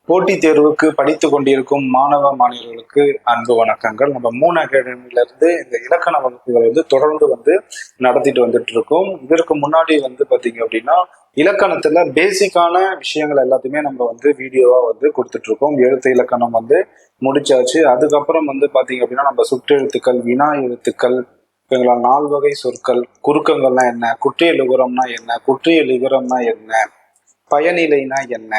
போட்டித் தேர்வுக்கு படித்து கொண்டிருக்கும் மாணவ மாணவர்களுக்கு அன்பு வணக்கங்கள். நம்ம மூணு அகாடமில இருந்து இந்த இலக்கண வகுப்புகள் தொடர்ந்து நடத்திட்டு வந்துட்டு இருக்கோம். இதற்கு முன்னாடி பாத்தீங்க அப்படின்னா இலக்கணத்துல பேசிக்கான விஷயங்கள் எல்லாத்தையுமே நம்ம வீடியோவா கொடுத்துட்டு இருக்கோம். எழுத்து இலக்கணம் முடிச்சாச்சு. அதுக்கப்புறம் பாத்தீங்க அப்படின்னா நம்ம சுற்றெழுத்துக்கள், வினா எழுத்துக்கள், நால் வகை சொற்கள், குறுக்கங்கள்னா என்ன, குற்றியல் உகரம்னா என்ன, குற்றியல் இகரம்னா என்ன, பயனிலைனா என்ன,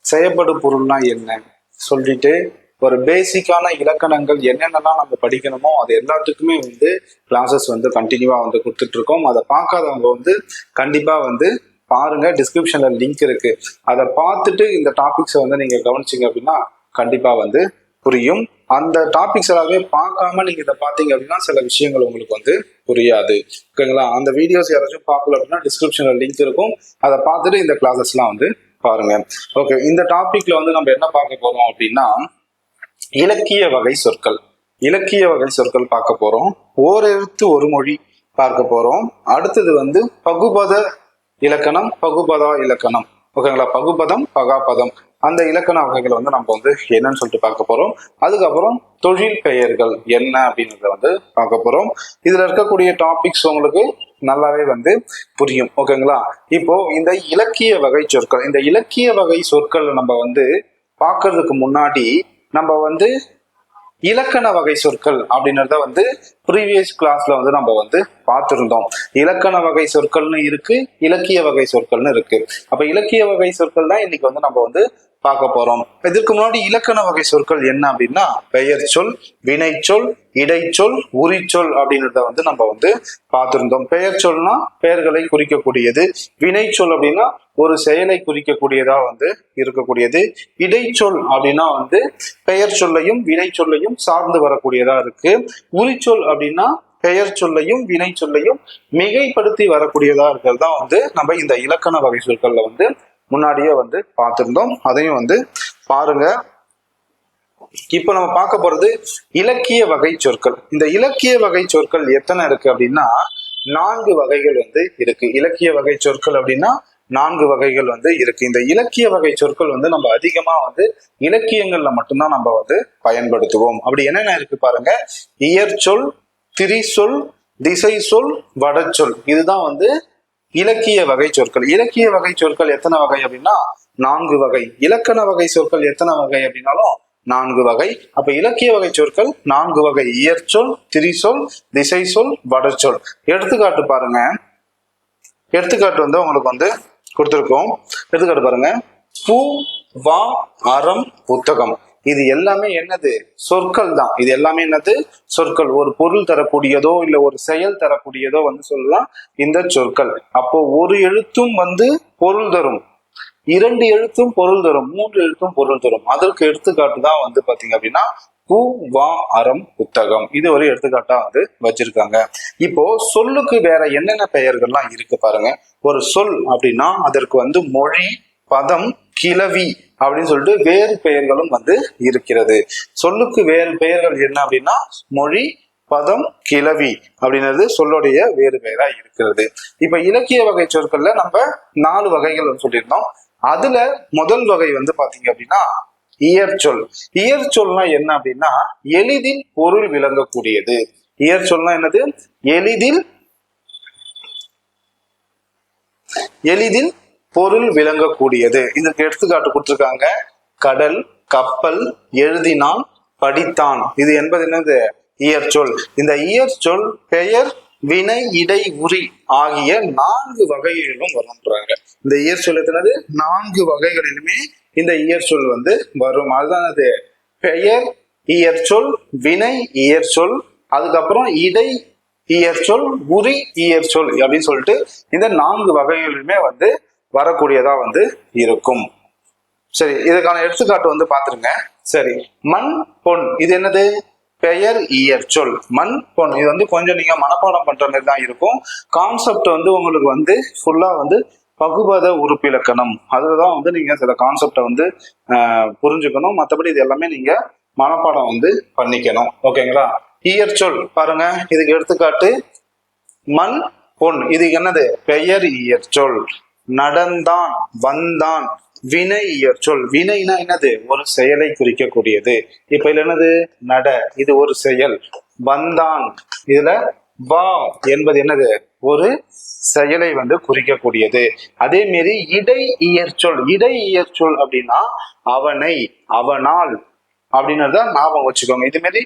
செயற்படு பொருள்னா என்ன சொல்லிட்டு ஒரு பேசிக்கான இலக்கணங்கள் என்னென்னலாம் நம்ம படிக்கணுமோ அது எல்லாத்துக்குமே கிளாஸஸ் கண்டினியூவா கொடுத்துட்டு இருக்கோம். அதை பார்க்காதவங்க கண்டிப்பா பாருங்க, டிஸ்கிரிப்ஷன்ல லிங்க் இருக்கு. அதை பார்த்துட்டு இந்த டாபிக்ஸை நீங்க கவனிச்சிங்க அப்படின்னா கண்டிப்பா புரியும். அந்த டாபிக்ஸ் எல்லாமே பார்க்காம நீங்க இதை பார்த்தீங்க அப்படின்னா சில விஷயங்கள் உங்களுக்கு புரியாது. ஓகேங்களா? அந்த வீடியோஸ் யாராச்சும் பார்க்கல அப்படின்னா டிஸ்கிரிப்ஷன்ல லிங்க் இருக்கும். அதை பார்த்துட்டு இந்த கிளாஸஸ் எல்லாம் பாருங்க. ஓகே, இந்த டாபிக்ல நம்ம என்ன பார்க்க போறோம் அப்படின்னா இலக்கிய வகை சொற்கள். இலக்கிய வகை சொற்கள் பார்க்க போறோம். ஓரெழுத்து ஒரு மொழி பார்க்க போறோம். அடுத்தது பகுபத இலக்கணம், பகுபதா இலக்கணம். ஓகேங்களா? பகுபதம், பகாபதம், அந்த இலக்கண வகைகள் நம்ம என்னன்னு சொல்லிட்டு பார்க்க போறோம். அதுக்கப்புறம் தொழில் பெயர்கள் என்ன அப்படின்றத பார்க்க போறோம். இதுல இருக்கக்கூடிய டாபிக்ஸ் உங்களுக்கு நல்லாவே புரியும். ஓகேங்களா? இப்போ இந்த இலக்கிய வகை சொற்கள், இந்த இலக்கிய வகை சொற்கள் நம்ம பார்க்கறதுக்கு முன்னாடி நம்ம இலக்கண வகை சொற்கள் அப்படின்றத ப்ரீவியஸ் கிளாஸ்ல நம்ம பார்த்திருந்தோம். இலக்கண வகை சொற்கள்னு இருக்கு, இலக்கிய வகை சொற்கள்னு இருக்கு. அப்ப இலக்கிய வகை சொற்கள் தான் இன்னைக்கு நம்ம பார்க்க போறோம். இதற்கு முன்னாடி இலக்கண வகை சொற்கள் என்ன அப்படின்னா பெயர் சொல், வினைச்சொல், இடைச்சொல், உரிச்சொல் அப்படின்றத நம்ம பார்த்திருந்தோம். பெயர் சொல்னா பெயர்களை குறிக்கக்கூடியது, வினைச்சொல் அப்படின்னா ஒரு செயலை குறிக்கக்கூடியதா இருக்கக்கூடியது, இடைச்சொல் அப்படின்னா பெயர் சொல்லையும் வினை சொல்லையும் சார்ந்து வரக்கூடியதா இருக்கு, உரிச்சொல் அப்படின்னா பெயர் சொல்லையும் வினை சொல்லையும் மிகைப்படுத்தி வரக்கூடியதா இருக்கிறது தான் நம்ம இந்த இலக்கண வகை சொற்கள்ல முன்னாடியே பார்த்திருந்தோம். அதையும் பாருங்க. இப்ப நம்ம பார்க்க போறது இலக்கிய வகை சொற்கள். இந்த இலக்கிய வகை சொற்கள் எத்தனை இருக்கு அப்படின்னா 4 வகைகள் இருக்கு. இலக்கிய வகை சொற்கள் அப்படின்னா 4 வகைகள் இருக்கு. இந்த இலக்கிய வகை சொற்கள் நம்ம அதிகமா இலக்கியங்கள்ல மட்டும்தான் நம்ம பயன்படுத்துவோம். அப்படி என்னென்ன இருக்கு பாருங்க. இயற்சொல், திரிசொல், திசை சொல், வடச்சொல், இதுதான் இலக்கிய வகை சொற்கள். இலக்கிய வகை சொற்கள் எத்தனை வகை அப்படின்னா 4 வகை. இலக்கண வகை சொற்கள் எத்தனை வகை அப்படின்னாலும் 4 வகை. அப்ப இலக்கிய வகை சொற்கள் 4 வகை. இயற்சொல், திரிசொல், திசை சொல், வடச்சொல். எடுத்துக்காட்டு பாருங்க. எடுத்துக்காட்டு உங்களுக்கு கொடுத்திருக்கோம். எடுத்துக்காட்டு பாருங்க. பூ, வா, அறம், புத்தகம். இது எல்லாமே என்னது? சொற்கள் தான். இது எல்லாமே என்னது? சொற்கள். ஒரு பொருள் தரக்கூடியதோ இல்ல ஒரு செயல் தரக்கூடியதோ சொல்லலாம் இந்த சொற்கள். அப்போ ஒரு எழுத்தும் பொருள் தரும், 2 எழுத்தும் பொருள் தரும், 3 எழுத்தும் பொருள் தரும். அதற்கு எடுத்துக்காட்டு தான் பாத்தீங்க அப்படின்னா பூ, வா, அறம், புத்தகம். இது ஒரு எடுத்துக்காட்டா வச்சிருக்காங்க. இப்போ சொல்லுக்கு வேற என்னென்ன பெயர்கள்லாம் இருக்கு பாருங்க. ஒரு சொல் அப்படின்னா அதற்கு மொழி, பதம், கிளவி அப்படின்னு சொல்லிட்டு வேறு பெயர்களும் இருக்கிறது. சொல்லுக்கு வேறு பெயர்கள் என்ன அப்படின்னா மொழி, பதம், கிளவி அப்படின்றது சொல்லுடைய வேறு பெயரா இருக்கிறது. இப்ப இலக்கிய வகை சொற்கள்ல நம்ம 4 வகைகள் சொல்லியிருந்தோம். அதுல முதல் வகை பாத்தீங்க அப்படின்னா இயற்சொல். இயற்சொல்னா என்ன அப்படின்னா எளிதில் பொருள் விளங்கக்கூடியது. இயற்சொல்னா என்னது? எளிதில் பொருள் விளங்கக்கூடியது. இதுக்கு எடுத்துக்காட்டு கொடுத்திருக்காங்க. கடல், கப்பல், எழுதினான், படித்தான். இது என்பது என்னது? இயற்சொல். இந்த இயற்சொல் பெயர், வினை, இடை, உரி ஆகிய 4 வகைகளிலும் வரும்ன்றாங்க. இந்த இயற்சொல் எத்தனது? 4 வகைகளிலுமே இந்த இயற்சொல் வரும். அதுதான் அது பெயர் இயற்சொல், வினை இயற்சொல், அதுக்கப்புறம் இடை இயற்சொல், உரி இயற்சொல் அப்படின்னு சொல்லிட்டு இந்த 4 வகைகளிலுமே வரக்கூடியதா இருக்கும். சரி, இதுக்கான எடுத்துக்காட்டு பாத்துருங்க. சரி, மண், பொன். இது என்னது? பெயர் இயற்சொல். மண், பொன். இது கொஞ்சம் நீங்க மனப்பாடம் பண்ற மாதிரி தான் இருக்கும். கான்செப்ட் உங்களுக்கு ஃபுல்லா பகுபத உறுப்பிலக்கணம். அதுலதான் நீங்க சில கான்செப்டை புரிஞ்சுக்கணும். மற்றபடி இது எல்லாமே நீங்க மனப்பாடம் பண்ணிக்கணும். ஓகேங்களா? இயற்சொல் பாருங்க. இதுக்கு எடுத்துக்காட்டு மண், பொன். இது என்னது? பெயர் இயற்சொல். நடந்தான், வந்தான், வினை இயற்சொல். வினைனா என்னது? ஒரு செயலை குறிக்கக்கூடியது. இப்ப இதுல என்னது? நட, இது ஒரு செயல். வந்தான், இதுல வா என்பது என்னது? ஒரு செயலை வந்து குறிக்கக்கூடியது. அதே மாரி இடை இயற்சொல். இடை இயற்சொல் அப்படின்னா அவனை, அவனால் அப்படின்றத ஞாபகம் வச்சுக்கோங்க. இது மாதிரி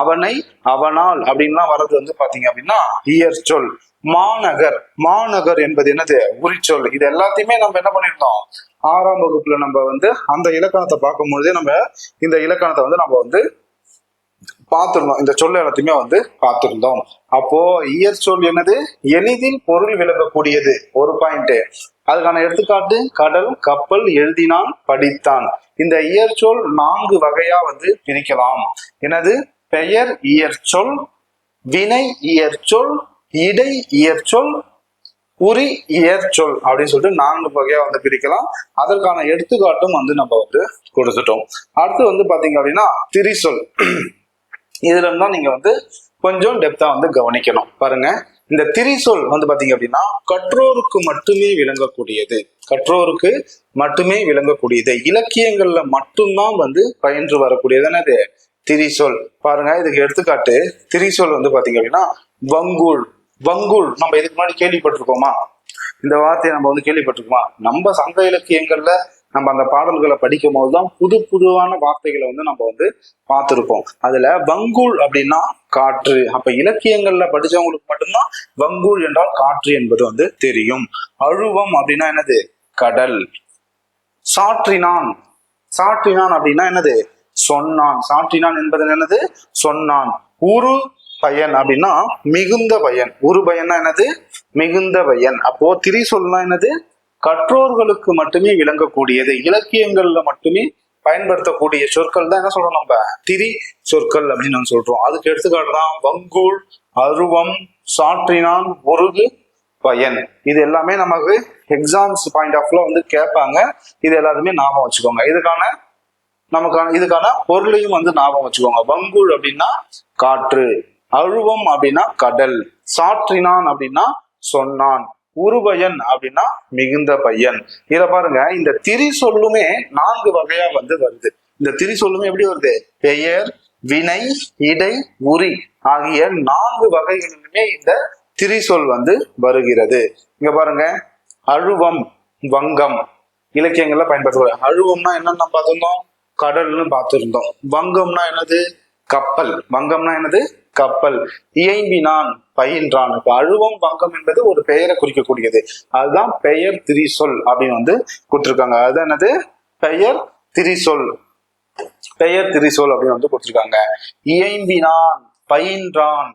அவனை, அவனால் அப்படின்லாம் வர்றது வந்து பாத்தீங்க அப்படின்னா இயற்சொல். மாநகர், மாநகர் என்பது என்னது? உரிச்சொல். இது எல்லாத்தையுமே நம்ம என்ன பண்ணிருந்தோம்? 6ஆம் வகுப்புல நம்ம வந்து அந்த இலக்கணத்தை பார்க்கும் பொழுதே நம்ம இந்த இலக்கணத்தை வந்து நம்ம வந்து பார்த்திருந்தோம். இந்த சொல் எல்லாத்தையுமே வந்து பார்த்திருந்தோம். அப்போ இயற்சொல் என்னது? எளிதில் பொருள் விளக்கக்கூடியது. ஒரு பாயிண்ட். அதுக்கான எடுத்துக்காட்டு கடல், கப்பல், எழுதினான், படித்தான். இந்த இயற்சொல் 4 வகையா வந்து பிரிக்கலாம். என்னது? பெயர் இயற்சொல், வினை இயற்சொல், இடை இயற்சொல், உரி இயற்சொல் அப்படின்னு சொல்லிட்டு 4 வகையா வந்து பிரிக்கலாம். அதற்கான எடுத்துக்காட்டும் வந்து நம்ம வந்து கொடுத்துட்டோம். அடுத்து வந்து பாத்தீங்க அப்படின்னா திரிசொல். இதுல இருந்தா நீங்க வந்து கொஞ்சம் டெப்தா வந்து கவனிக்கணும். பாருங்க, இந்த திரிசொல் வந்து பாத்தீங்க அப்படின்னா கற்றோருக்கு மட்டுமே விளங்கக்கூடியது. கற்றோருக்கு மட்டுமே விளங்கக்கூடியது. இலக்கியங்கள்ல மட்டும்தான் வந்து பயின்று வரக்கூடியது என்னது? திரிசொல். பாருங்க, இதுக்கு எடுத்துக்காட்டு திரிசொல் வந்து பாத்தீங்க அப்படின்னா வங்கூல். வங்கூல் நம்ம இதுக்கு முன்னாடி கேள்விப்பட்டிருக்கோமா? இந்த வார்த்தையை நம்ம வந்து கேள்விப்பட்டிருக்கோமா? நம்ம சங்க இலக்கியங்கள்ல நம்ம அந்த பாடல்களை படிக்கும் போதுதான் புது புதுவான வார்த்தைகளை வந்து நம்ம வந்து பார்த்திருப்போம். அதுல வங்கூல் அப்படின்னா காற்று. அப்ப இலக்கியங்கள்ல படிச்சவங்களுக்கு மட்டும்தான் வங்கூல் என்றால் காற்று என்பது வந்து தெரியும். அழுவம் அப்படின்னா என்னது? கடல். சாற்றினான், சாற்றினான் அப்படின்னா என்னது? சொன்னான். சாற்றினான் என்பது என்னது? சொன்னான். உரு பயன் அப்படின்னா மிகுந்த பயன். உரு பயன்னா என்னது? மிகுந்த பயன். அப்போ திரிசொல்னா என்னது? கற்றோர்களுக்கு மட்டுமே விளங்கக்கூடியது. இலக்கியங்கள்ல மட்டுமே பயன்படுத்தக்கூடிய சொற்கள் தான் என்ன சொல்றோம்? நம்ம திரி சொற்கள் அப்படின்னு நம்ம சொல்றோம். அதுக்கு எடுத்துக்காட்டுதான் வங்கூல், அருவம், சாற்றினான், உருது, பயன். இது எல்லாமே நமக்கு எக்ஸாம்ஸ் பாயிண்ட் ஆஃப் வந்து கேட்பாங்க. இது எல்லாருமே ஞாபகம் வச்சுக்கோங்க. இதுக்கான பொருளையும் வந்து ஞாபகம் வச்சுக்கோங்க. வங்கூல் அப்படின்னா காற்று, அழுவம் அப்படின்னா கடல், சாற்றினான் அப்படின்னா சொன்னான், உருபயன் அப்படின்னா மிகுந்த பையன். இத பாருங்க, இந்த திரி சொல்லுமே 4 வகையா வந்து வருது. இந்த திரி சொல்லுமே எப்படி வருது? பெயர், வினை, இடை, உரி ஆகிய 4 வகைகளிலுமே இந்த திரி சொல் வந்து வருகிறது. இங்க பாருங்க, அழுவம், வங்கம் இலக்கியங்கள்ல பயன்படுத்துவாங்க. அழுவம்னா என்னன்னு பார்த்திருந்தோம்? கடல்னு பார்த்திருந்தோம். வங்கம்னா என்னது? கப்பல். வங்கம்னா என்னது? கப்பல். இயம்பினான், பயின்றான். இப்ப அழுவம், வங்கம் என்பது ஒரு பெயரை குறிக்கக்கூடியது. அதுதான் பெயர் திரிசொல் அப்படின்னு வந்து கொடுத்திருக்காங்க. அதுதான் என்னது? பெயர் திரிசொல். பெயர் திரிசொல் அப்படின்னு வந்து கொடுத்திருக்காங்க. இயம்பினான், பயின்றான்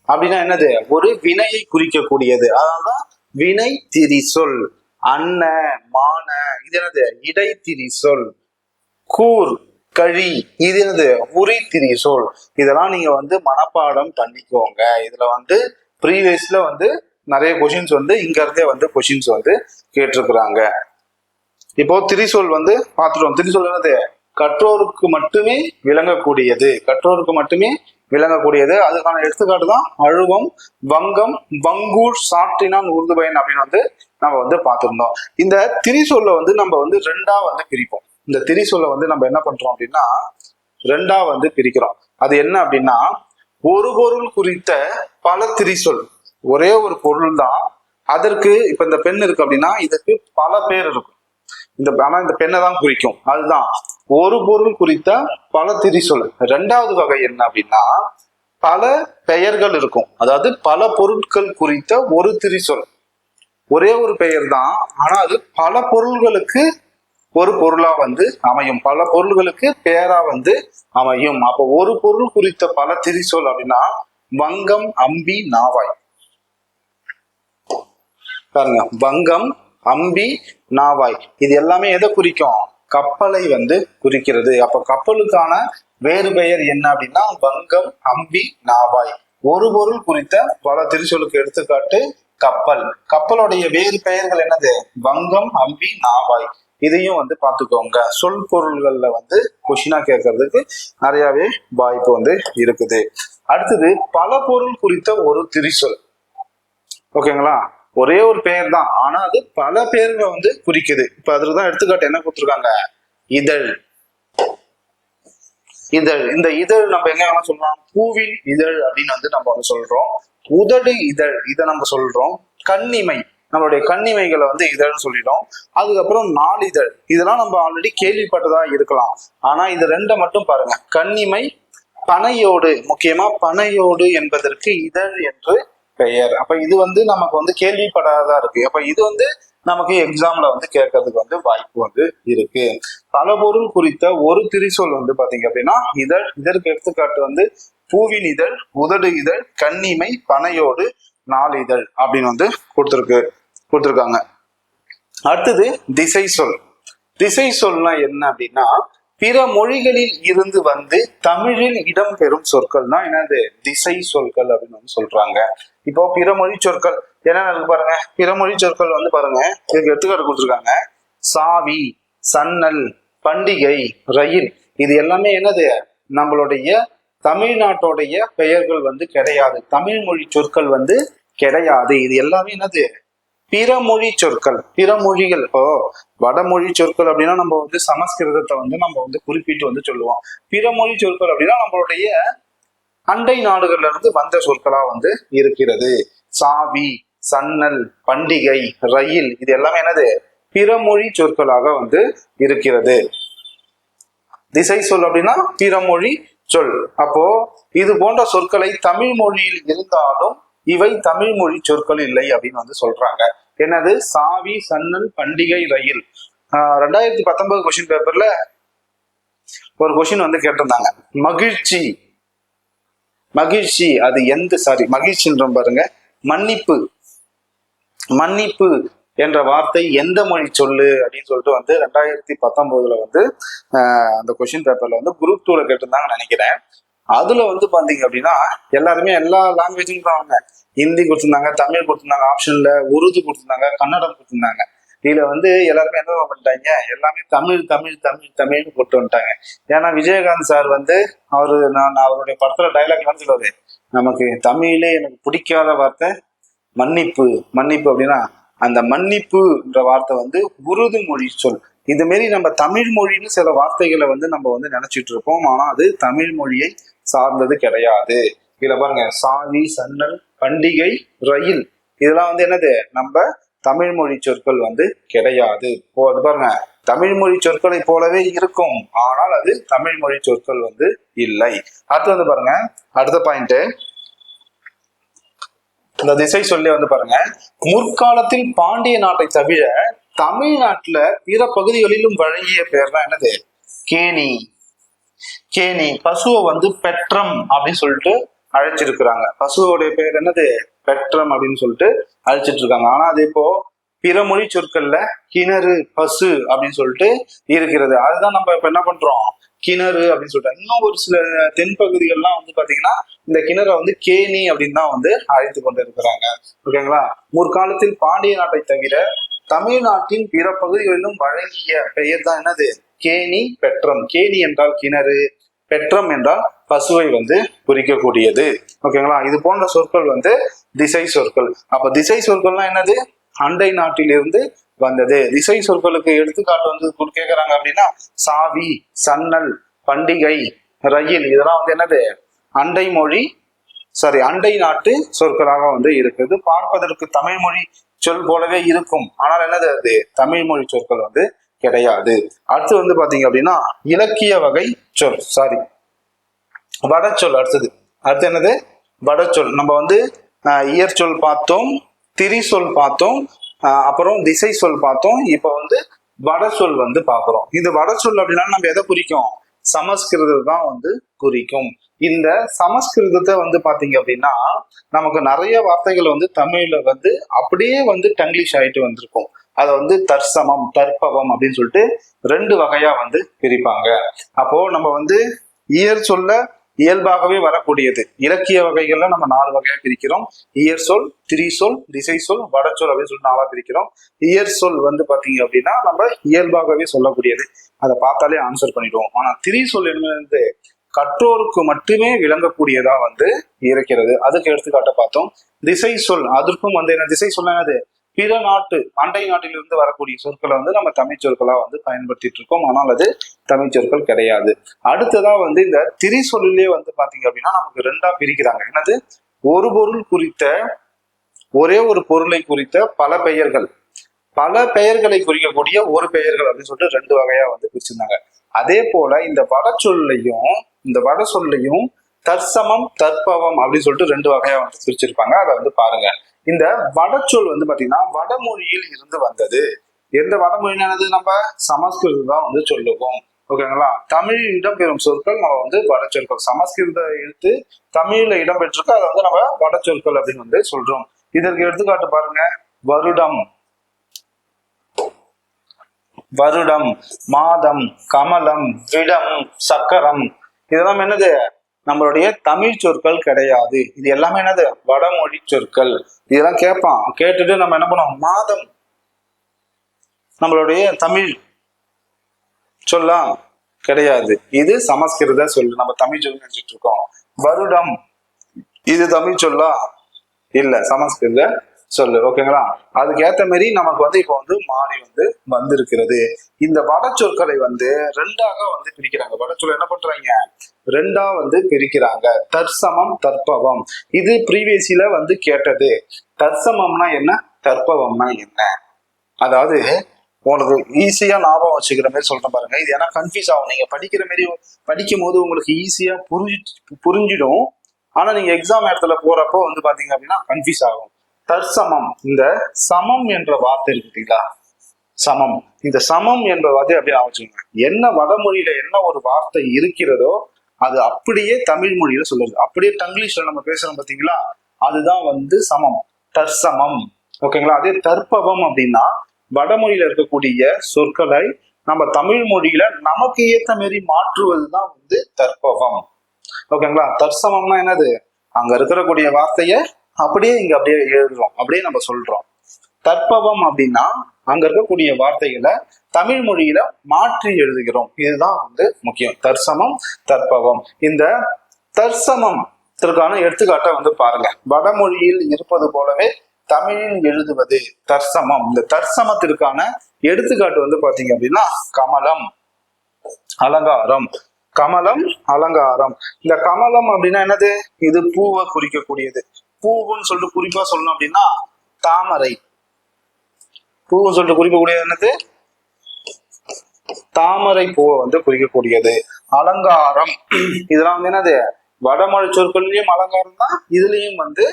அப்படின்னா என்னது? ஒரு வினையை குறிக்கக்கூடியது. அதனால்தான் வினை திரிசொல். அன்ன, மான இது என்னது? இடை திரிசொல். கூர், கழி இது என்னது? உரி திரிசொல். இதெல்லாம் நீங்க வந்து மனப்பாடம் பண்ணிக்கோங்க. இதுல வந்து ப்ரீவியஸ்ல வந்து நிறைய கொஷின்ஸ் வந்து இங்க இருந்தே வந்து கொஷின்ஸ் வந்து கேட்டிருக்கிறாங்க. இப்போ திரிசொல் வந்து பார்த்துட்டோம். திரிசொல் என்னது? கற்றோருக்கு மட்டுமே விளங்கக்கூடியது. கற்றோருக்கு மட்டுமே விளங்கக்கூடியது. அதுக்கான எடுத்துக்காட்டு தான் அழுவம், வங்கம், வங்கூர், சாற்றினான், உருதுபயன் அப்படின்னு வந்து நம்ம வந்து பார்த்திருந்தோம். இந்த திரிசொல்ல வந்து நம்ம வந்து 2ஆ வந்து பிரிப்போம். இந்த திரிசொல்ல வந்து நம்ம என்ன பண்றோம் அப்படின்னா 2ஆ வந்து பிரிக்கிறோம். அது என்ன அப்படின்னா, ஒரு பொருள் குறித்த பல திரிசொல். ஒரே ஒரு பொருள் தான். அதற்கு இப்ப இந்த பெண் இருக்கு அப்படின்னா இதற்கு பல பேர் இருக்கும். ஆனா இந்த பெண்ணை தான் குறிக்கும். அதுதான் ஒரு பொருள் குறித்த பல திரிசொல். 2வது வகை என்ன அப்படின்னா, பல பெயர்கள் இருக்கும். அதாவது பல பொருட்கள் குறித்த ஒரு திரிசொல். ஒரே ஒரு பெயர் தான், ஆனா அது பல பொருள்களுக்கு ஒரு பொருளா வந்து அமையும். பல பொருள்களுக்கு பெயரா வந்து அமையும். அப்போ ஒரு பொருள் குறித்த பல திரிசொல் அப்படின்னா வங்கம், அம்பி, நாவாய். பாருங்க, வங்கம், அம்பி, நாவாய் இது எல்லாமே எதை குறிக்கும்? கப்பலை வந்து குறிக்கிறது. அப்ப கப்பலுக்கான வேறு பெயர் என்ன அப்படின்னா வங்கம், அம்பி, நாவாய். ஒரு பொருள் குறித்த பல திரிசொலுக்கு எடுத்துக்காட்டு கப்பல். கப்பலுடைய வேறு பெயர்கள் என்னது? வங்கம், அம்பி, நாவாய். இதையும் வந்து பார்த்துக்கோங்க. சொல் பொருள்கள்ல வந்து கொஸ்டினா கேட்கறதுக்கு நிறையவே வாய்ப்பு வந்து இருக்குது. அடுத்தது பல பொருள் குறித்த ஒரு திரிசொல். ஓகேங்களா? ஒரே ஒரு பெயர் தான், ஆனா அது பல பேர்களை வந்து குறிக்குது. இப்ப அதுக்குதான் எடுத்துக்காட்டு என்ன கொடுத்துருக்காங்க, இதழ். இதழ், இந்த இதழ் நம்ம எங்க வேணா சொல்லலாம், பூவின் இதழ் அப்படின்னு வந்து நம்ம வந்து சொல்றோம். உதடு இதழ் இதை நம்ம சொல்றோம். கண்ணிமை, நம்மளுடைய கண்ணிமைகளை வந்து இதழ்னு சொல்லிடும். அதுக்கப்புறம் நாளிதழ், இதெல்லாம் நம்ம ஆல்ரெடி கேள்விப்பட்டதா இருக்கலாம். ஆனா இது ரெண்டை மட்டும் பாருங்க, கண்ணிமை, பனையோடு, முக்கியமா பனையோடு என்பதற்கு இதழ் என்று பெயர். அப்ப இது வந்து நமக்கு வந்து கேள்விப்படாததா இருக்கு. அப்ப இது வந்து நமக்கு எக்ஸாம்ல வந்து கேட்கறதுக்கு வந்து வாய்ப்பு வந்து இருக்கு. பல பொருள் குறித்த ஒரு திரிசொல் வந்து பாத்தீங்க அப்படின்னா இதழ். இதற்கு எடுத்துக்காட்டு வந்து பூவின் இதழ், உதடு இதழ், கண்ணிமை, பனையோடு, நாளிதழ் அப்படின்னு வந்து கொடுத்துருக்காங்க. அடுத்தது திசை சொல். திசை சொல்னா என்ன அப்படின்னா பிற மொழிகளில் இருந்து வந்து தமிழில் இடம்பெறும் சொற்கள் தான் என்னது திசை சொற்கள் அப்படின்னு வந்து சொல்றாங்க. இப்போ பிற மொழி சொற்கள் என்னென்ன இருக்கு பாருங்க. பிற மொழி சொற்கள் வந்து பாருங்க, இதுக்கு எடுத்துக்காட்டு கொடுத்துருக்காங்க. சாவி, சன்னல், பண்டிகை, ரயில், இது எல்லாமே என்னது நம்மளுடைய தமிழ்நாட்டுடைய பெயர்கள் வந்து கிடையாது, தமிழ் மொழி சொற்கள் வந்து கிடையாது. இது எல்லாமே என்னது பிறமொழி சொற்கள். பிறமொழிகள், இப்போ வடமொழி சொற்கள் அப்படின்னா நம்ம வந்து சமஸ்கிருதத்தை வந்து நம்ம வந்து குறிப்பிட்டு வந்து சொல்லுவோம். பிறமொழி சொற்கள் அப்படின்னா நம்மளுடைய அண்டை நாடுகள்ல இருந்து வந்த சொற்களா வந்து இருக்கிறது. சாவி, சன்னல், பண்டிகை, ரயில், இது எல்லாமே என்னது பிறமொழி சொற்களாக வந்து இருக்கிறது. திசை சொல் அப்படின்னா பிறமொழி சொல். அப்போ இது போன்ற சொற்களை தமிழ் மொழியில் இருந்தாலும் இவை தமிழ் மொழி சொற்கள் இல்லை அப்படின்னு வந்து சொல்றாங்க. என்னது சாவி, சன்னல், பண்டிகை, ரயில். 2019 கொஸ்டின் பேப்பர்ல ஒரு கொஸ்டின் வந்து கேட்டிருந்தாங்க. மகிழ்ச்சி, மகிழ்ச்சி அது எந்த மகிழ்ச்சின்ற பாருங்க, மன்னிப்பு, மன்னிப்பு என்ற வார்த்தை எந்த மொழி சொல்லு அப்படின்னு சொல்லிட்டு வந்து 2019 வந்து அந்த கொஸ்டின் பேப்பர்ல வந்து குரூப் 2ல கேட்டிருந்தாங்கன்னு நினைக்கிறேன். அதுல வந்து பாத்தீங்க அப்படின்னா எல்லாருமே எல்லா லாங்குவேஜும் தான், ஹிந்தி கொடுத்துருந்தாங்க, தமிழ் கொடுத்துருந்தாங்க, ஆப்ஷன்ல உருது கொடுத்துருந்தாங்க, கன்னடம் கொடுத்துருந்தாங்க. இதுல வந்து எல்லாருமே என்ன பண்ணிட்டாங்க, எல்லாமே தமிழ் தமிழ் தமிழ் தமிழ்னு போட்டு வந்துட்டாங்க. ஏன்னா விஜயகாந்த் சார் வந்து நான் அவருடைய படத்துல டைலாக் வந்து சொல்லுவாரு, நமக்கு தமிழ்லே எனக்கு பிடிக்காத வார்த்தை மன்னிப்பு. மன்னிப்பு அப்படின்னா அந்த மன்னிப்புன்ற வார்த்தை வந்து உருது மொழி சொல். இது மாரி நம்ம தமிழ் மொழின்னு சில வார்த்தைகளை வந்து நம்ம வந்து நினைச்சிட்டு இருப்போம், ஆனா அது தமிழ் மொழியை சார்ந்தது கிடையாது. இதுல பாருங்க, சாவி, சன்னல், பண்டிகை, ரயில், இதெல்லாம் வந்து என்னது நம்ம தமிழ் மொழி சொற்கள் வந்து கிடையாது. அது பாருங்க, தமிழ் மொழி சொற்களை போலவே இருக்கும், ஆனால் அது தமிழ் மொழி சொற்கள் வந்து இல்லை. அடுத்து வந்து பாருங்க, அடுத்த பாயிண்ட், இந்த திசை சொல்லி வந்து பாருங்க, முற்காலத்தில் பாண்டிய நாட்டை தவிர தமிழ்நாட்டுல பிற பகுதிகளிலும் வழங்கிய பேர் தான் என்னது கேணி. கேணி, பசுவை வந்து பெற்றம் அப்படின்னு சொல்லிட்டு அழைச்சிருக்கிறாங்க. பசுவோடைய பேர் என்னது பெற்றம் அப்படின்னு சொல்லிட்டு அழைச்சிட்டு இருக்காங்க. ஆனா அது இப்போ பிற மொழி சொற்கள்ல கிணறு, பசு அப்படின்னு சொல்லிட்டு இருக்கிறது. அதுதான் நம்ம இப்ப என்ன பண்றோம், கிணறு அப்படின்னு சொல்லிட்டு. இன்னும் ஒரு சில தென்பகுதிகள்லாம் வந்து பாத்தீங்கன்னா இந்த கிணறை வந்து கேணி அப்படின்னு தான் வந்து அழைத்து கொண்டு இருக்கிறாங்க. ஓகேங்களா. முற்காலத்தில் பாண்டிய நாட்டை தவிர தமிழ்நாட்டின் பிற பகுதிகளிலும் வழங்கிய பெயர் தான் என்னது கேணி, பெற்றம். கேணி என்றால் கிணறு, பெற்றம் என்றால் பசுவை வந்து குறிக்கக்கூடியது. ஓகேங்களா. இது போன்ற சொற்கள் வந்து திசை சொற்கள். அப்ப திசை சொற்கள்லாம் என்னது அண்டை நாட்டிலிருந்து வந்தது. திசை சொற்களுக்கு எடுத்துக்காட்டு வந்து கேட்கறாங்க அப்படின்னா சாவி, சன்னல், பண்டிகை, ரயில், இதெல்லாம் வந்து என்னது அண்டை மொழி அண்டை நாட்டு சொற்களாக வந்து இருக்குது. பார்ப்பதற்கு தமிழ் மொழி சொல் போலவே இருக்கும், ஆனால் என்னது அது தமிழ் மொழி சொற்கள் வந்து கிடையாது. அடுத்து வந்து பாத்தீங்க அப்படின்னா இலக்கிய வகை சொல், வடச்சொல். அடுத்து என்னது வடச்சொல். நம்ம வந்து இயற் சொல் பார்த்தோம், திரி சொல் பார்த்தோம், அப்புறம் திசை சொல் பார்த்தோம். இப்ப வந்து வட சொல் வந்து பாக்குறோம். இந்த வட சொல் அப்படின்னா நம்ம எதை குறிக்கும், சமஸ்கிருதத்தை தான் வந்து குறிக்கும். இந்த சமஸ்கிருதத்தை வந்து பாத்தீங்க அப்படின்னா நமக்கு நிறைய வார்த்தைகள் வந்து தமிழ்ல வந்து அப்படியே வந்து டங்கிலீஷ் ஆயிட்டு வந்திருக்கும். அதை வந்து தற்சமம், தற்பவம் அப்படின்னு சொல்லிட்டு 2 வகையா வந்து பிரிப்பாங்க. அப்போ நம்ம வந்து இயற் சொல்ல இயல்பாகவே வரக்கூடியது இலக்கிய வகைகள்ல நம்ம 4 வகையா பிரிக்கிறோம். இயற் சொல், திரி சொல், திசை சொல், வடச்சொல் அப்படின்னு சொல்லிட்டு 4ஆ பிரிக்கிறோம். இயற் சொல் வந்து பாத்தீங்க அப்படின்னா நம்ம இயல்பாகவே சொல்லக்கூடியது, அதை பார்த்தாலே ஆன்சர் பண்ணிடுவோம். ஆனா திரி சொல் என்னது கற்றோருக்கு மட்டுமே விளங்கக்கூடியதா வந்து இருக்கிறது. அதுக்கு எடுத்துக்காட்ட பார்த்தோம். திசை சொல், அதற்கும் வந்து என்ன திசை சொல் என்னது, பிற நாட்டு அண்டை நாட்டிலிருந்து வரக்கூடிய சொற்களை வந்து நம்ம தமிழ் சொற்களா வந்து பயன்படுத்திட்டு இருக்கோம். ஆனால் அது தமிழ் சொற்கள் கிடையாது. அடுத்ததா வந்து இந்த திரி சொல்லிலே வந்து பாத்தீங்க அப்படின்னா நமக்கு ரெண்டா பிரிக்கிறாங்க. என்னது, ஒரு பொருள் குறித்த ஒரே ஒரு பொருளை குறித்த பல பெயர்கள், பல பெயர்களை குறிக்கக்கூடிய ஒரு பெயர்கள் அப்படின்னு சொல்லிட்டு ரெண்டு வகையா வந்து பிரிச்சிருந்தாங்க. அதே போல இந்த வட சொல்லையும் தற்சமம் தற்பவம் அப்படின்னு சொல்லிட்டு ரெண்டு வகையா வந்து பிரிச்சிருப்பாங்க. அதை வந்து பாருங்க. இந்த வடச்சொல் வந்து பாத்தீங்கன்னா வடமொழியில் இருந்து வந்தது. எந்த வடமொழியானது, நம்ம சமஸ்கிருதம் தான் வந்து சொல்லுவோம். ஓகேங்களா. தமிழ் இடம்பெறும் சொற்கள் நம்ம வந்து வடச்சொற்கள். சமஸ்கிருத எழுத்து தமிழ்ல இடம்பெற்றிருக்கு, அதை வந்து நம்ம வடச்சொற்கள் அப்படின்னு வந்து சொல்றோம். இதற்கு எடுத்துக்காட்டு பாருங்க. வருடம், வருடம், மாதம், கமலம், விடம், சக்கரம், இதெல்லாம் என்னது, நம்மளுடைய தமிழ் சொற்கள் கிடையாது. இது எல்லாமே என்னது, வடமொழி சொற்கள். இதெல்லாம் கேட்பான். கேட்டுட்டு நம்ம என்ன பண்ணோம், மாதம் நம்மளுடைய தமிழ் சொல்லலாம் கிடையாது, இது சமஸ்கிருத சொல்லு, நம்ம தமிழ் சொல்லு நினைச்சிட்டு இருக்கோம். வருடம் இது தமிழ் சொல்லா இல்ல, சமஸ்கிருத சொல்லு. ஓகேங்களா. அதுக்கு ஏத்த மாதிரி நமக்கு வந்து இப்ப வந்து மாறி வந்து வந்திருக்கிறது. இந்த வட சொற்களை வந்து ரெண்டாக வந்து பிரிக்கிறாங்க. வட சொல் என்ன பண்றாங்க, ரெண்டா வந்து பிரிக்கிறாங்க. தற்சமம் தற்பவம். இது ப்ரீவியஸ்ல வந்து கேட்டது. தற்சமம்னா என்ன, தற்பவம்னா என்ன, அதாவது உங்களுக்கு ஈஸியா ஞாபகம் வச்சுக்கிற மாதிரி சொல்றேன் பாருங்க. இது ஏன்னா கன்ஃபியூஸ் ஆகும். நீங்க படிக்கிற மாதிரி படிக்கும் போது உங்களுக்கு ஈஸியா புரிஞ்சிடும். ஆனா நீங்க எக்ஸாம் இடத்துல போறப்போ வந்து பாத்தீங்க அப்படின்னா கன்ஃபியூஸ் ஆகும். தற்சமம், இந்த சமம் என்ற வார்த்தை இருக்குங்களா, சமம், இந்த சமம் என்ற வார்த்தை அப்படியே ஆச்சுங்க. என்ன வடமொழியில என்ன ஒரு வார்த்தை இருக்கிறதோ அது அப்படியே தமிழ் மொழியில சொல்லுது. அப்படியே தங்கிலீஷ்ல நம்ம பேசுறோம் பாத்தீங்களா, அதுதான் வந்து சமம், தற்சமம். ஓகேங்களா. அதே தற்பவம் அப்படின்னா வடமொழியில இருக்கக்கூடிய சொற்களை நம்ம தமிழ் மொழியில நமக்கு ஏத்த மாரி மாற்றுவதுதான் வந்து தற்பவம். ஓகேங்களா. தற்சமம்னா என்னது, அங்க இருக்கக்கூடிய வார்த்தைய அப்படியே இங்க அப்படியே எழுதுறோம், அப்படியே நம்ம சொல்றோம். தற்பவம் அப்படின்னா அங்க இருக்கக்கூடிய வார்த்தைகளை தமிழ் மொழியில மாற்றி எழுதுகிறோம். இதுதான் வந்து முக்கியம். தற்சமம் தற்பவம். இந்த தற்சமத்திற்கான எடுத்துக்காட்டை வந்து பாருங்க. வடமொழியில் இருப்பது போலவே தமிழில் எழுதுவது தற்சமம். இந்த தற்சமத்திற்கான எடுத்துக்காட்டு வந்து பாத்தீங்க அப்படின்னா கமலம், அலங்காரம். கமலம், அலங்காரம். இந்த கமலம் அப்படின்னா என்னது, இது பூவை குறிக்கக்கூடியது. பூவுன்னு சொல்லிட்டு குறிப்பா சொல்லணும் அப்படின்னா தாமரை. பூவுன்னு சொல்லிட்டு குறிக்கக்கூடியது என்னது, தாமரை பூவை வந்து குறிக்கக்கூடியது. அலங்காரம், இதெல்லாம் வந்து என்னது, வடமொழி சொற்கள்லயும் அலங்காரம் தான், இதுலயும் வந்து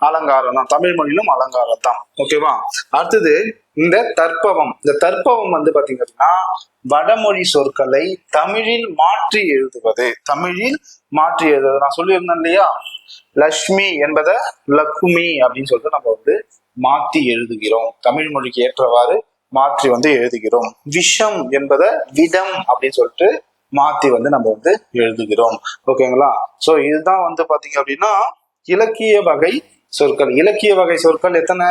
அலங்காரம் தான், தமிழ் மொழியிலும் அலங்காரம் தான். ஓகேவா. அடுத்தது இந்த தற்பவம். இந்த தற்பவம் வந்து பாத்தீங்கன்னா வடமொழி சொற்களை தமிழில் மாற்றி எழுதுவது. தமிழில் மாற்றி எழுதுவது நான் சொல்லியிருந்தேன் இல்லையா, லட்சுமி என்பதை லக்குமி அப்படின்னு சொல்லிட்டு நம்ம வந்து மாற்றி எழுதுகிறோம். தமிழ் மொழிக்கு ஏற்றவாறு மாற்றி வந்து எழுதுகிறோம். விஷம் என்பதை விடம் அப்படின்னு சொல்லிட்டு மாத்தி வந்து நம்ம வந்து எழுதுகிறோம். ஓகேங்களா. சோ இதுதான் வந்து பாத்தீங்க அப்படின்னா இலக்கிய வகை சொற்கள். இலக்கிய வகை சொற்கள் எத்தனை,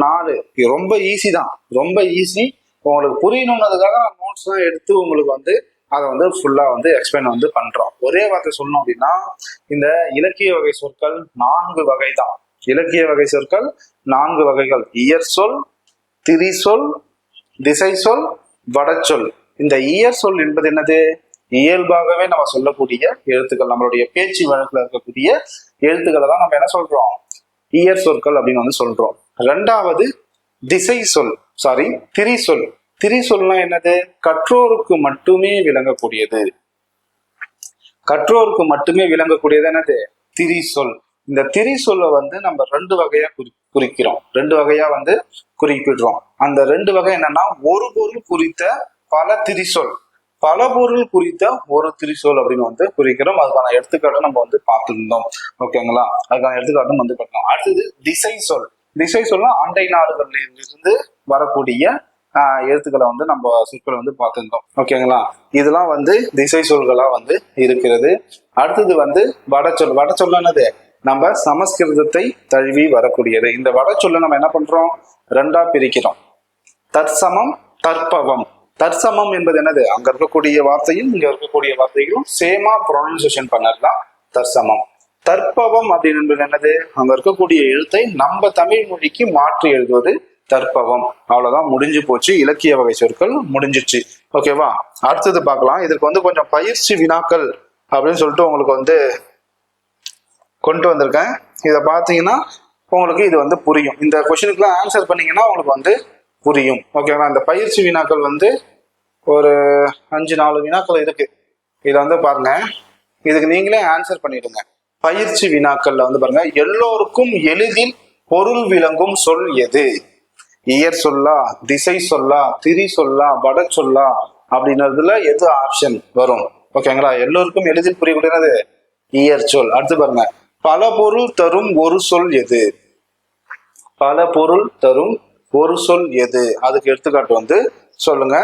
4. இது ரொம்ப ஈஸி தான், ரொம்ப ஈஸி. உங்களுக்கு புரியணும்னதுக்காக நான் நோட்ஸ் தான் எடுத்து உங்களுக்கு வந்து அதை வந்து ஃபுல்லா வந்து எக்ஸ்பிளைன் வந்து பண்றோம். ஒரே வார்த்தை சொல்லணும் அப்படின்னா இந்த இலக்கிய வகை சொற்கள் 4 வகை தான். இலக்கிய வகை சொற்கள் 4 வகைகள். இயற் சொல், திரி சொல், திசை சொல், வடச்சொல். இந்த இயற் சொல் என்பது என்னது, இயல்பாகவே நம்ம சொல்லக்கூடிய எழுத்துக்கள், நம்மளுடைய பேச்சு வழக்குல இருக்கக்கூடிய எழுத்துக்களை தான் நம்ம என்ன சொல்றோம், இயற் சொற்கள் அப்படின்னு வந்து சொல்றோம். 2வது திசை சொல், திரி சொல். திரி சொல்னா என்னது, கற்றோருக்கு மட்டுமே விளங்கக்கூடியது. கற்றோருக்கு மட்டுமே விளங்கக்கூடியது என்னது, திரி சொல். இந்த திரி சொல்ல வந்து நம்ம 2 வகையா குறிக்கிறோம், 2 வகையா வந்து குறிப்பிடுறோம். அந்த 2 வகை என்னன்னா, ஒரு பொருள் குறித்த பல திரிசொல், பல பொருள் குறித்த ஒரு திரிசொல் அப்படின்னு வந்து குறிக்கிறோம். அதுக்கான எடுத்துக்காட்டும் நம்ம வந்து பார்த்துருந்தோம். ஓகேங்களா. அதுக்கான எடுத்துக்காட்டும் வந்து பார்த்தோம். அடுத்தது திசை சொல். திசை சொல்ல அண்டை நாடுகளில் இருந்து வரக்கூடிய எழுத்துக்களை வந்து நம்ம சொற்களை வந்து பார்த்துருந்தோம். ஓகேங்களா. இதெல்லாம் வந்து திசை சொல்களா வந்து இருக்கிறது. அடுத்தது வந்து வடச்சொல். வடச்சொல் என்னது, நம்ம சமஸ்கிருதத்தை தழுவி வரக்கூடியது. இந்த வடச்சொல்ல நம்ம என்ன பண்றோம், 2ஆ பிரிக்கிறோம். தற்சமம் தற்பவம். தற்சமம் என்பது என்னது, அங்க இருக்கக்கூடிய வார்த்தையும் இங்க இருக்கக்கூடிய வார்த்தைகளும் சேமா ப்ரொனன்சியேஷன் பண்ணதுதான் தற்சமம். தற்பவம் அப்படின்னு என்னது, அங்க இருக்கக்கூடிய எழுத்தை நம்ம தமிழ் மொழிக்கு மாற்றி எழுதுவது தற்பவம். அவ்வளவுதான், முடிஞ்சு போச்சு. இலக்கிய வகை சொற்கள் முடிஞ்சிச்சு. ஓகேவா, அடுத்தது பார்க்கலாம். இதற்கு வந்து கொஞ்சம் பயிற்சி வினாக்கள் அப்படின்னு சொல்லிட்டு உங்களுக்கு வந்து கொண்டு வந்திருக்கேன். இதை பார்த்தீங்கன்னா உங்களுக்கு இது வந்து புரியும். இந்த கொஸ்டினுக்குலாம் ஆன்சர் பண்ணீங்கன்னா உங்களுக்கு வந்து புரியும். ஓகேவா, இந்த பயிற்சி வினாக்கள் வந்து ஒரு 5-4 வினாக்கள் இருக்கு. இதை வந்து பாருங்க, இதுக்கு நீங்களே ஆன்சர் பண்ணிடுங்க. பயிற்சி வினாக்கள்ல வந்து பாருங்க, எல்லோருக்கும் எளிதில் பொருள் விளங்கும் சொல் எது? இயற் சொல்லா, திசை சொல்லா, திரி சொல்லா, வட சொல்லா அப்படின்றதுல எது ஆப்ஷன் வரும்? ஓகேங்களா, எல்லோருக்கும் எளிதில் புரியக்கூடியது இயற் சொல். அடுத்து பாருங்க, பல பொருள் தரும் ஒரு சொல் எது? பல பொருள் தரும் ஒரு சொல் எது? அதுக்கு எடுத்துக்காட்டு வந்து சொல்லுங்க.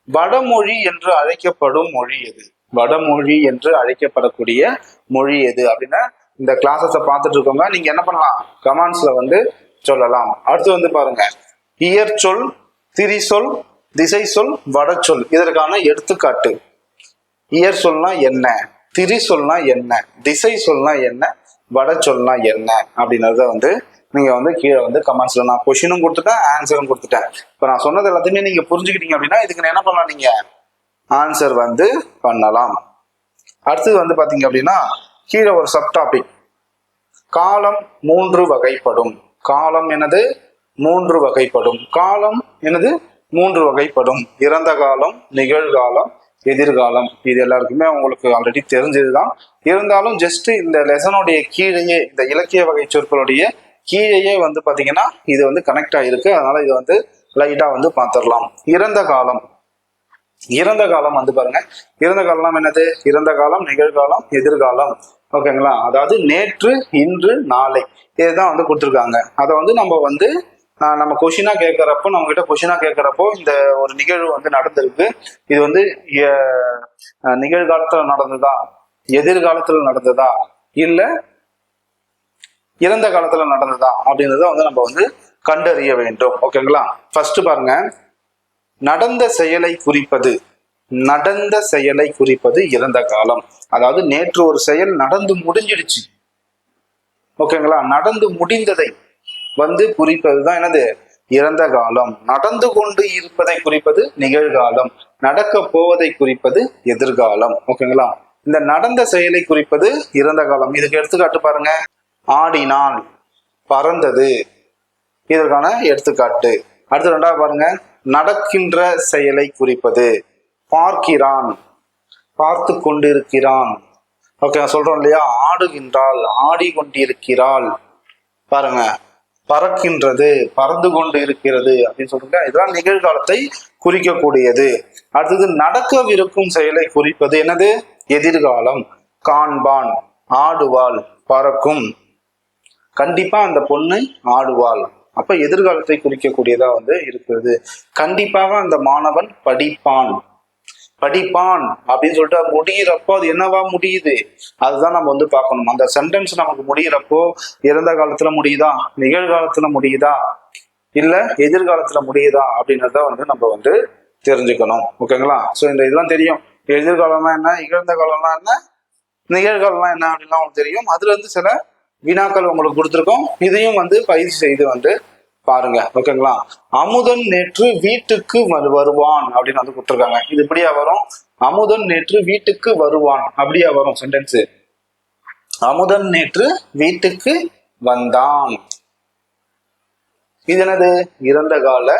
வடமொழி என்று அழைக்கப்படும் மொழி எது? வடமொழி என்று அழைக்கப்படக்கூடிய மொழி எது அப்படின்னா இந்த கிளாஸஸை பார்த்துட்டு இருக்கோங்க, நீங்க என்ன பண்ணலாம், கமெண்ட்ஸ்ல வந்து சொல்லலாம். அடுத்து வந்து பாருங்க, இயற் சொல், திரி சொல், திசை சொல், வட சொல் இதற்கான எடுத்துக்காட்டு. இயற் சொல்னா என்ன, திரி சொல்னா என்ன, திசை சொல்னா என்ன, வட சொல்னா என்ன அப்படின்றத வந்து நீங்க வந்து கீழே வந்து கமெண்ட்ஸ்ல, நான் கொஸ்டினும் கொடுத்துட்டேன், ஆன்சரும் கொடுத்துட்டேன். இப்போ நான் சொன்னது எல்லாத்தையுமே நீங்க புரிஞ்சுக்கிட்டீங்க அப்படின்னா இதுக்கு என்ன பண்ணலாம், நீங்க ஆன்சர் வந்து பண்ணலாம். அடுத்தது வந்து பாத்தீங்க அப்படின்னா கீழே ஒரு சப் டாபிக், காலம் 3 வகைப்படும். காலம் என்னது, 3 வகைப்படும். காலம் என்னது, 3 வகைப்படும். இறந்த காலம், நிகழ்காலம், எதிர்காலம். இது எல்லாருக்குமே உங்களுக்கு ஆல்ரெடி தெரிஞ்சதுதான். இருந்தாலும் ஜஸ்ட் இந்த லெசனுடைய கீழேயே, இந்த இலக்கிய வகை சொற்களுடைய கீழேயே வந்து பாத்தீங்கன்னா இது வந்து கனெக்ட் ஆயிருக்கு. அதனால இது வந்து லைட்டா வந்து பார்த்துடலாம். இறந்த காலம். இறந்த காலம் வந்து பாருங்க, இறந்த காலம் என்னது, இறந்த காலம், நிகழ்காலம், எதிர்காலம். ஓகேங்களா, அதாவது நேற்று, இன்று, நாளை இதுதான் வந்து கொடுத்துருக்காங்க. அதை வந்து நம்ம கொஷினா கேட்கறப்போ, நம்ம கிட்ட கொஷினா கேட்கறப்போ இந்த ஒரு நிகழ்வு வந்து நடந்திருக்கு, இது வந்து நிகழ்காலத்துல நடந்ததா, எதிர்காலத்துல நடந்ததா, இல்ல இறந்த காலத்துல நடந்ததா அப்படின்றத வந்து நம்ம வந்து கண்டறிய வேண்டும். ஓகேங்களா, ஃபர்ஸ்ட் பாருங்க, நடந்த செயலை குறிப்பது. நடந்த செயலை குறிப்பது இறந்த காலம். அதாவது நேற்று ஒரு செயல் நடந்து முடிஞ்சிடுச்சு. ஓகேங்களா, நடந்து முடிந்ததை வந்து குறிப்பதுதான் என்னது, இறந்த காலம். நடந்து கொண்டு இருப்பதை குறிப்பது நிகழ்காலம். நடக்க போவதை குறிப்பது எதிர்காலம். ஓகேங்களா, இந்த நடந்த செயலை குறிப்பது இறந்த காலம். இதுக்கு எடுத்துக்காட்டு பாருங்க, ஆடினான், பறந்தது இதற்கான எடுத்துக்காட்டு. அடுத்து ரெண்டாவது பாருங்க, நடக்கின்ற செயலை குறிப்பது. பார்க்கிறான், பார்த்து கொண்டிருக்கிறான். ஓகே, சொல்றோம் இல்லையா, ஆடுகின்றாள், ஆடிக்கொண்டிருக்கிறாள். பாருங்க, பறக்கின்றது, பறந்து கொண்டு இருக்கிறது அப்படின்னு சொல்றாங்க. இதெல்லாம் நிகழ்காலத்தை குறிக்கக்கூடியது. அடுத்தது நடக்கவிருக்கும் செயலை குறிப்பது என்னது, எதிர்காலம். காண்பான், ஆடுவாள், பறக்கும். கண்டிப்பா அந்த பொண்ணு ஆடுவாள், அப்ப எதிர்காலத்தை குறிக்கக்கூடியதா வந்து இருக்கிறது. கண்டிப்பாக அந்த மாணவன் படிப்பான், படிப்பான் அப்படின்னு சொல்லிட்டு முடியிறப்போ அது என்னவா முடியுது, அதுதான் நம்ம வந்து பார்க்கணும். அந்த சென்டென்ஸ் நமக்கு முடியிறப்போ இறந்த காலத்துல முடியுதா, நிகழ்காலத்துல முடியுதா, இல்ல எதிர்காலத்துல முடியுதா அப்படின்றத வந்து நம்ம வந்து தெரிஞ்சுக்கணும். ஓகேங்களா, சோ இந்த இதெல்லாம் தெரியும். எதிர்காலம்னா என்ன, இழந்த காலம்னா என்ன, நிகழ்காலம்னா என்ன அப்படின்லாம் உங்களுக்கு தெரியும். அதுல இருந்து சில வினாக்கள் உங்களுக்கு கொடுத்துருக்கோம், இதையும் வந்து பயிற்சி செய்து வந்து பாருங்க. ஓகேங்களா, அமுதன் நேற்று வீட்டுக்கு வருவான் அப்படின்னு வந்து கொடுத்துருக்காங்க. இது இப்படியா வரும், அமுதன் நேற்று வீட்டுக்கு வருவான் அப்படியா வரும் சென்டென்ஸ். அமுதன் நேற்று வீட்டுக்கு வந்தான். இது என்னது, இறந்த கால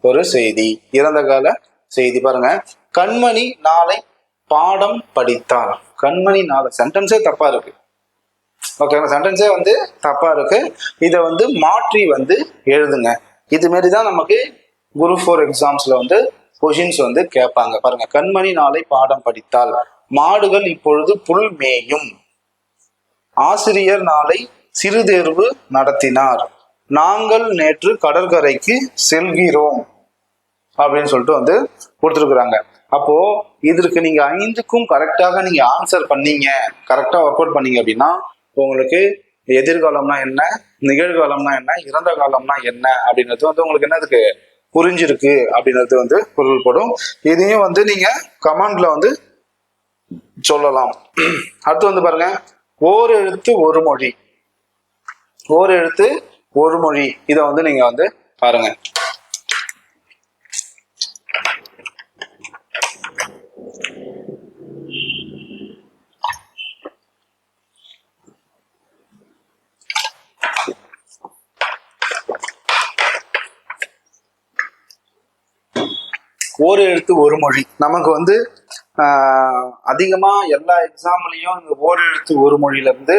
ஒரு செய்தி, இறந்த கால செய்தி. பாருங்க, கண்மணி நாளை பாடம் படித்தார். கண்மணி நாளை சென்டென்ஸே தப்பா இருக்கு. ஓகே, சென்டென்ஸே வந்து தப்பா இருக்கு. இதை வந்து மாற்றி வந்து எழுதுங்க. இது மாரிதான் நமக்கு குரூப் 4 எக்ஸாம்ஸ்ல வந்து கொஷின்ஸ் வந்து கேட்பாங்க. பாருங்க, கண்மணி நாளை பாடம் படித்தால், மாடுகள் இப்பொழுது புல் மேயும், ஆசிரியர் நாளை சிறு தேர்வு நடத்தினார், நாங்கள் நேற்று கடற்கரைக்கு செல்கிறோம் அப்படின்னு சொல்லிட்டு வந்து கொடுத்துருக்குறாங்க. அப்போ இதற்கு நீங்க 5க்கும் கரெக்டாக நீங்க ஆன்சர் பண்ணீங்க, கரெக்டா ஒர்க் அவுட் பண்ணீங்க அப்படின்னா உங்களுக்கு எதிர்காலம்னா என்ன, நிகழ்காலம்னா என்ன, இறந்த காலம்னா என்ன அப்படின்றது வந்து உங்களுக்கு என்னதுக்கு புரிஞ்சிருக்கு அப்படின்றது வந்து பொருள்படும். இதையும் வந்து நீங்க கமெண்ட்ல வந்து சொல்லலாம். அடுத்து வந்து பாருங்க, ஓர் எழுத்து ஒரு மொழி. ஓர் எழுத்து ஒரு மொழி, இதை வந்து நீங்க வந்து பாருங்க. ஓர் எழுத்து ஒரு மொழி நமக்கு வந்து அதிகமா எல்லா எக்ஸாம்லயும் இந்த ஓர் எழுத்து ஒரு மொழியில இருந்து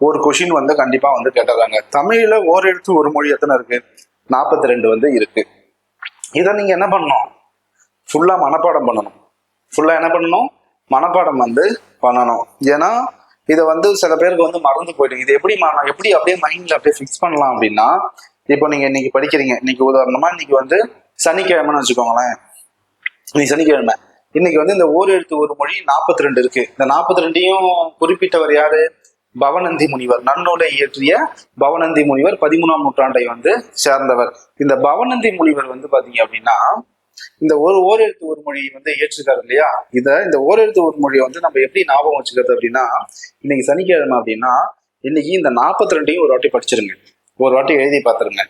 ஒரு கொஷின் வந்து கண்டிப்பா வந்து கேட்டுறாங்க. தமிழ்ல ஓர் எழுத்து ஒரு மொழி எத்தனை இருக்கு? 42 வந்து இருக்கு. இதை நீங்க என்ன பண்ணணும்? ஃபுல்லா மனப்பாடம் பண்ணணும். ஃபுல்லா என்ன பண்ணணும்? மனப்பாடம் வந்து பண்ணணும். ஏன்னா இதை வந்து சில பேருக்கு வந்து மறந்து போயிடும். இது எப்படி அப்படியே மைண்ட்ல அப்படியே ஃபிக்ஸ் பண்ணலாம் அப்படின்னா, இப்போ நீங்க இன்னைக்கு படிக்கிறீங்க. இன்னைக்கு உதாரணமா இன்னைக்கு வந்து சனிக்கிழமைன்னு வச்சுக்கோங்களேன். இன்னைக்கு சனிக்கிழமை. இன்னைக்கு வந்து இந்த ஓர் எழுத்து ஒரு மொழி 42 இருக்கு. இந்த 42ஐயும் குறிப்பிட்டவர் யாரு? பவனந்தி முனிவர். நன்னூலை இயற்றிய பவனந்தி முனிவர் 13ஆம் நூற்றாண்டை வந்து சேர்ந்தவர். இந்த பவனந்தி முனிவர் வந்து பாத்தீங்க அப்படின்னா இந்த ஓர் எழுத்து ஒரு மொழி வந்து இயற்றிருக்காரு இல்லையா? இந்த ஓர் எழுத்து ஒரு மொழியை வந்து நம்ம எப்படி ஞாபகம் வச்சுக்கிறது அப்படின்னா, இன்னைக்கு சனிக்கிழமை அப்படின்னா இன்னைக்கு இந்த 42ஐயும் ஒரு வாட்டி படிச்சிருங்க, ஒரு வாட்டி எழுதி பார்த்துருங்க.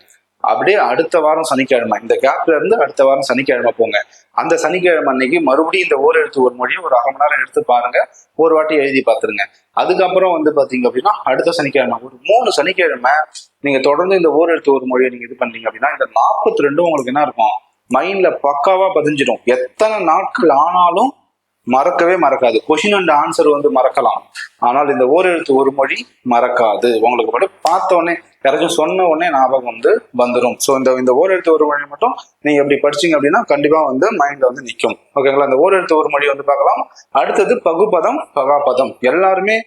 அப்படியே அடுத்த வாரம் சனிக்கிழமை, இந்த கேப்ல இருந்து அடுத்த வாரம் சனிக்கிழமை போங்க. அந்த சனிக்கிழமை அன்னைக்கு மறுபடியும் இந்த ஓர் எழுத்து ஒரு மொழியை ஒரு 1/2 மணி நேரம் எடுத்து பாருங்க, ஒரு வாட்டி எழுதி பார்த்துருங்க. அதுக்கப்புறம் வந்து பாத்தீங்க அப்படின்னா அடுத்த சனிக்கிழமை ஒரு 3 சனிக்கிழமை நீங்க தொடர்ந்து இந்த ஓர் எழுத்து ஒரு மொழியை நீங்க இது பண்ணீங்க அப்படின்னா இந்த 42 உங்களுக்கு என்ன இருக்கும்? மைண்ட்ல பக்காவா பதிஞ்சிடும். எத்தனை நாட்கள் ஆனாலும் மறக்கவே மறக்காது. கொஸ்டின் அண்ட் ஆன்சர் வந்து மறக்கலாம், ஆனால் இந்த ஓர் எழுத்து ஒரு மொழி மறக்காது. உங்களுக்கு மட்டும் பார்த்த உடனே யாராச்சும் சொன்ன உடனே ஞாபகம் வந்து வந்துடும். ஸோ இந்த ஓர் எழுத்து ஒரு மொழி மட்டும் நீங்க எப்படி படிச்சீங்க அப்படின்னா கண்டிப்பா வந்து மைண்ட்ல வந்து நிற்கும். ஓகேங்களா? இந்த ஓர் எழுத்து ஒரு மொழி வந்து பார்க்கலாம். அடுத்தது பகுபதம் பகாபதம். எல்லாருமே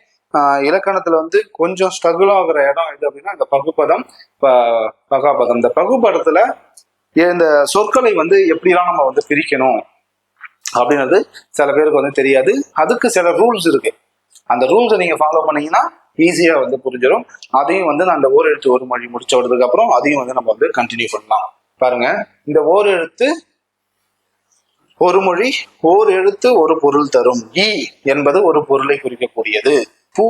இலக்கணத்துல வந்து கொஞ்சம் ஸ்ட்ரகிள் ஆகுற இடம் எது அப்படின்னா இந்த பகுபதம் பகாபதம். இந்த பகுபதத்துல இந்த சொற்களை வந்து எப்படிலாம் நம்ம வந்து பிரிக்கணும் அப்படின்றது சில பேருக்கு வந்து தெரியாது. அதுக்கு சில ரூல்ஸ் இருக்கு. அந்த ரூல்ஸை நீங்க ஃபாலோ பண்ணீங்கன்னா ஈஸியா வந்து புரிஞ்சிடும். அதையும் வந்து நான் அந்த ஓர் எழுத்து ஒரு மொழி முடிச்ச விடுறதுக்கு அப்புறம் அதையும் வந்து நம்ம வந்து கண்டினியூ பண்ணலாம். பாருங்க, இந்த ஓர் எழுத்து ஒரு மொழி, ஓர் எழுத்து ஒரு பொருள் தரும். ஈ என்பது ஒரு பொருளை குறிக்கக்கூடியது. பூ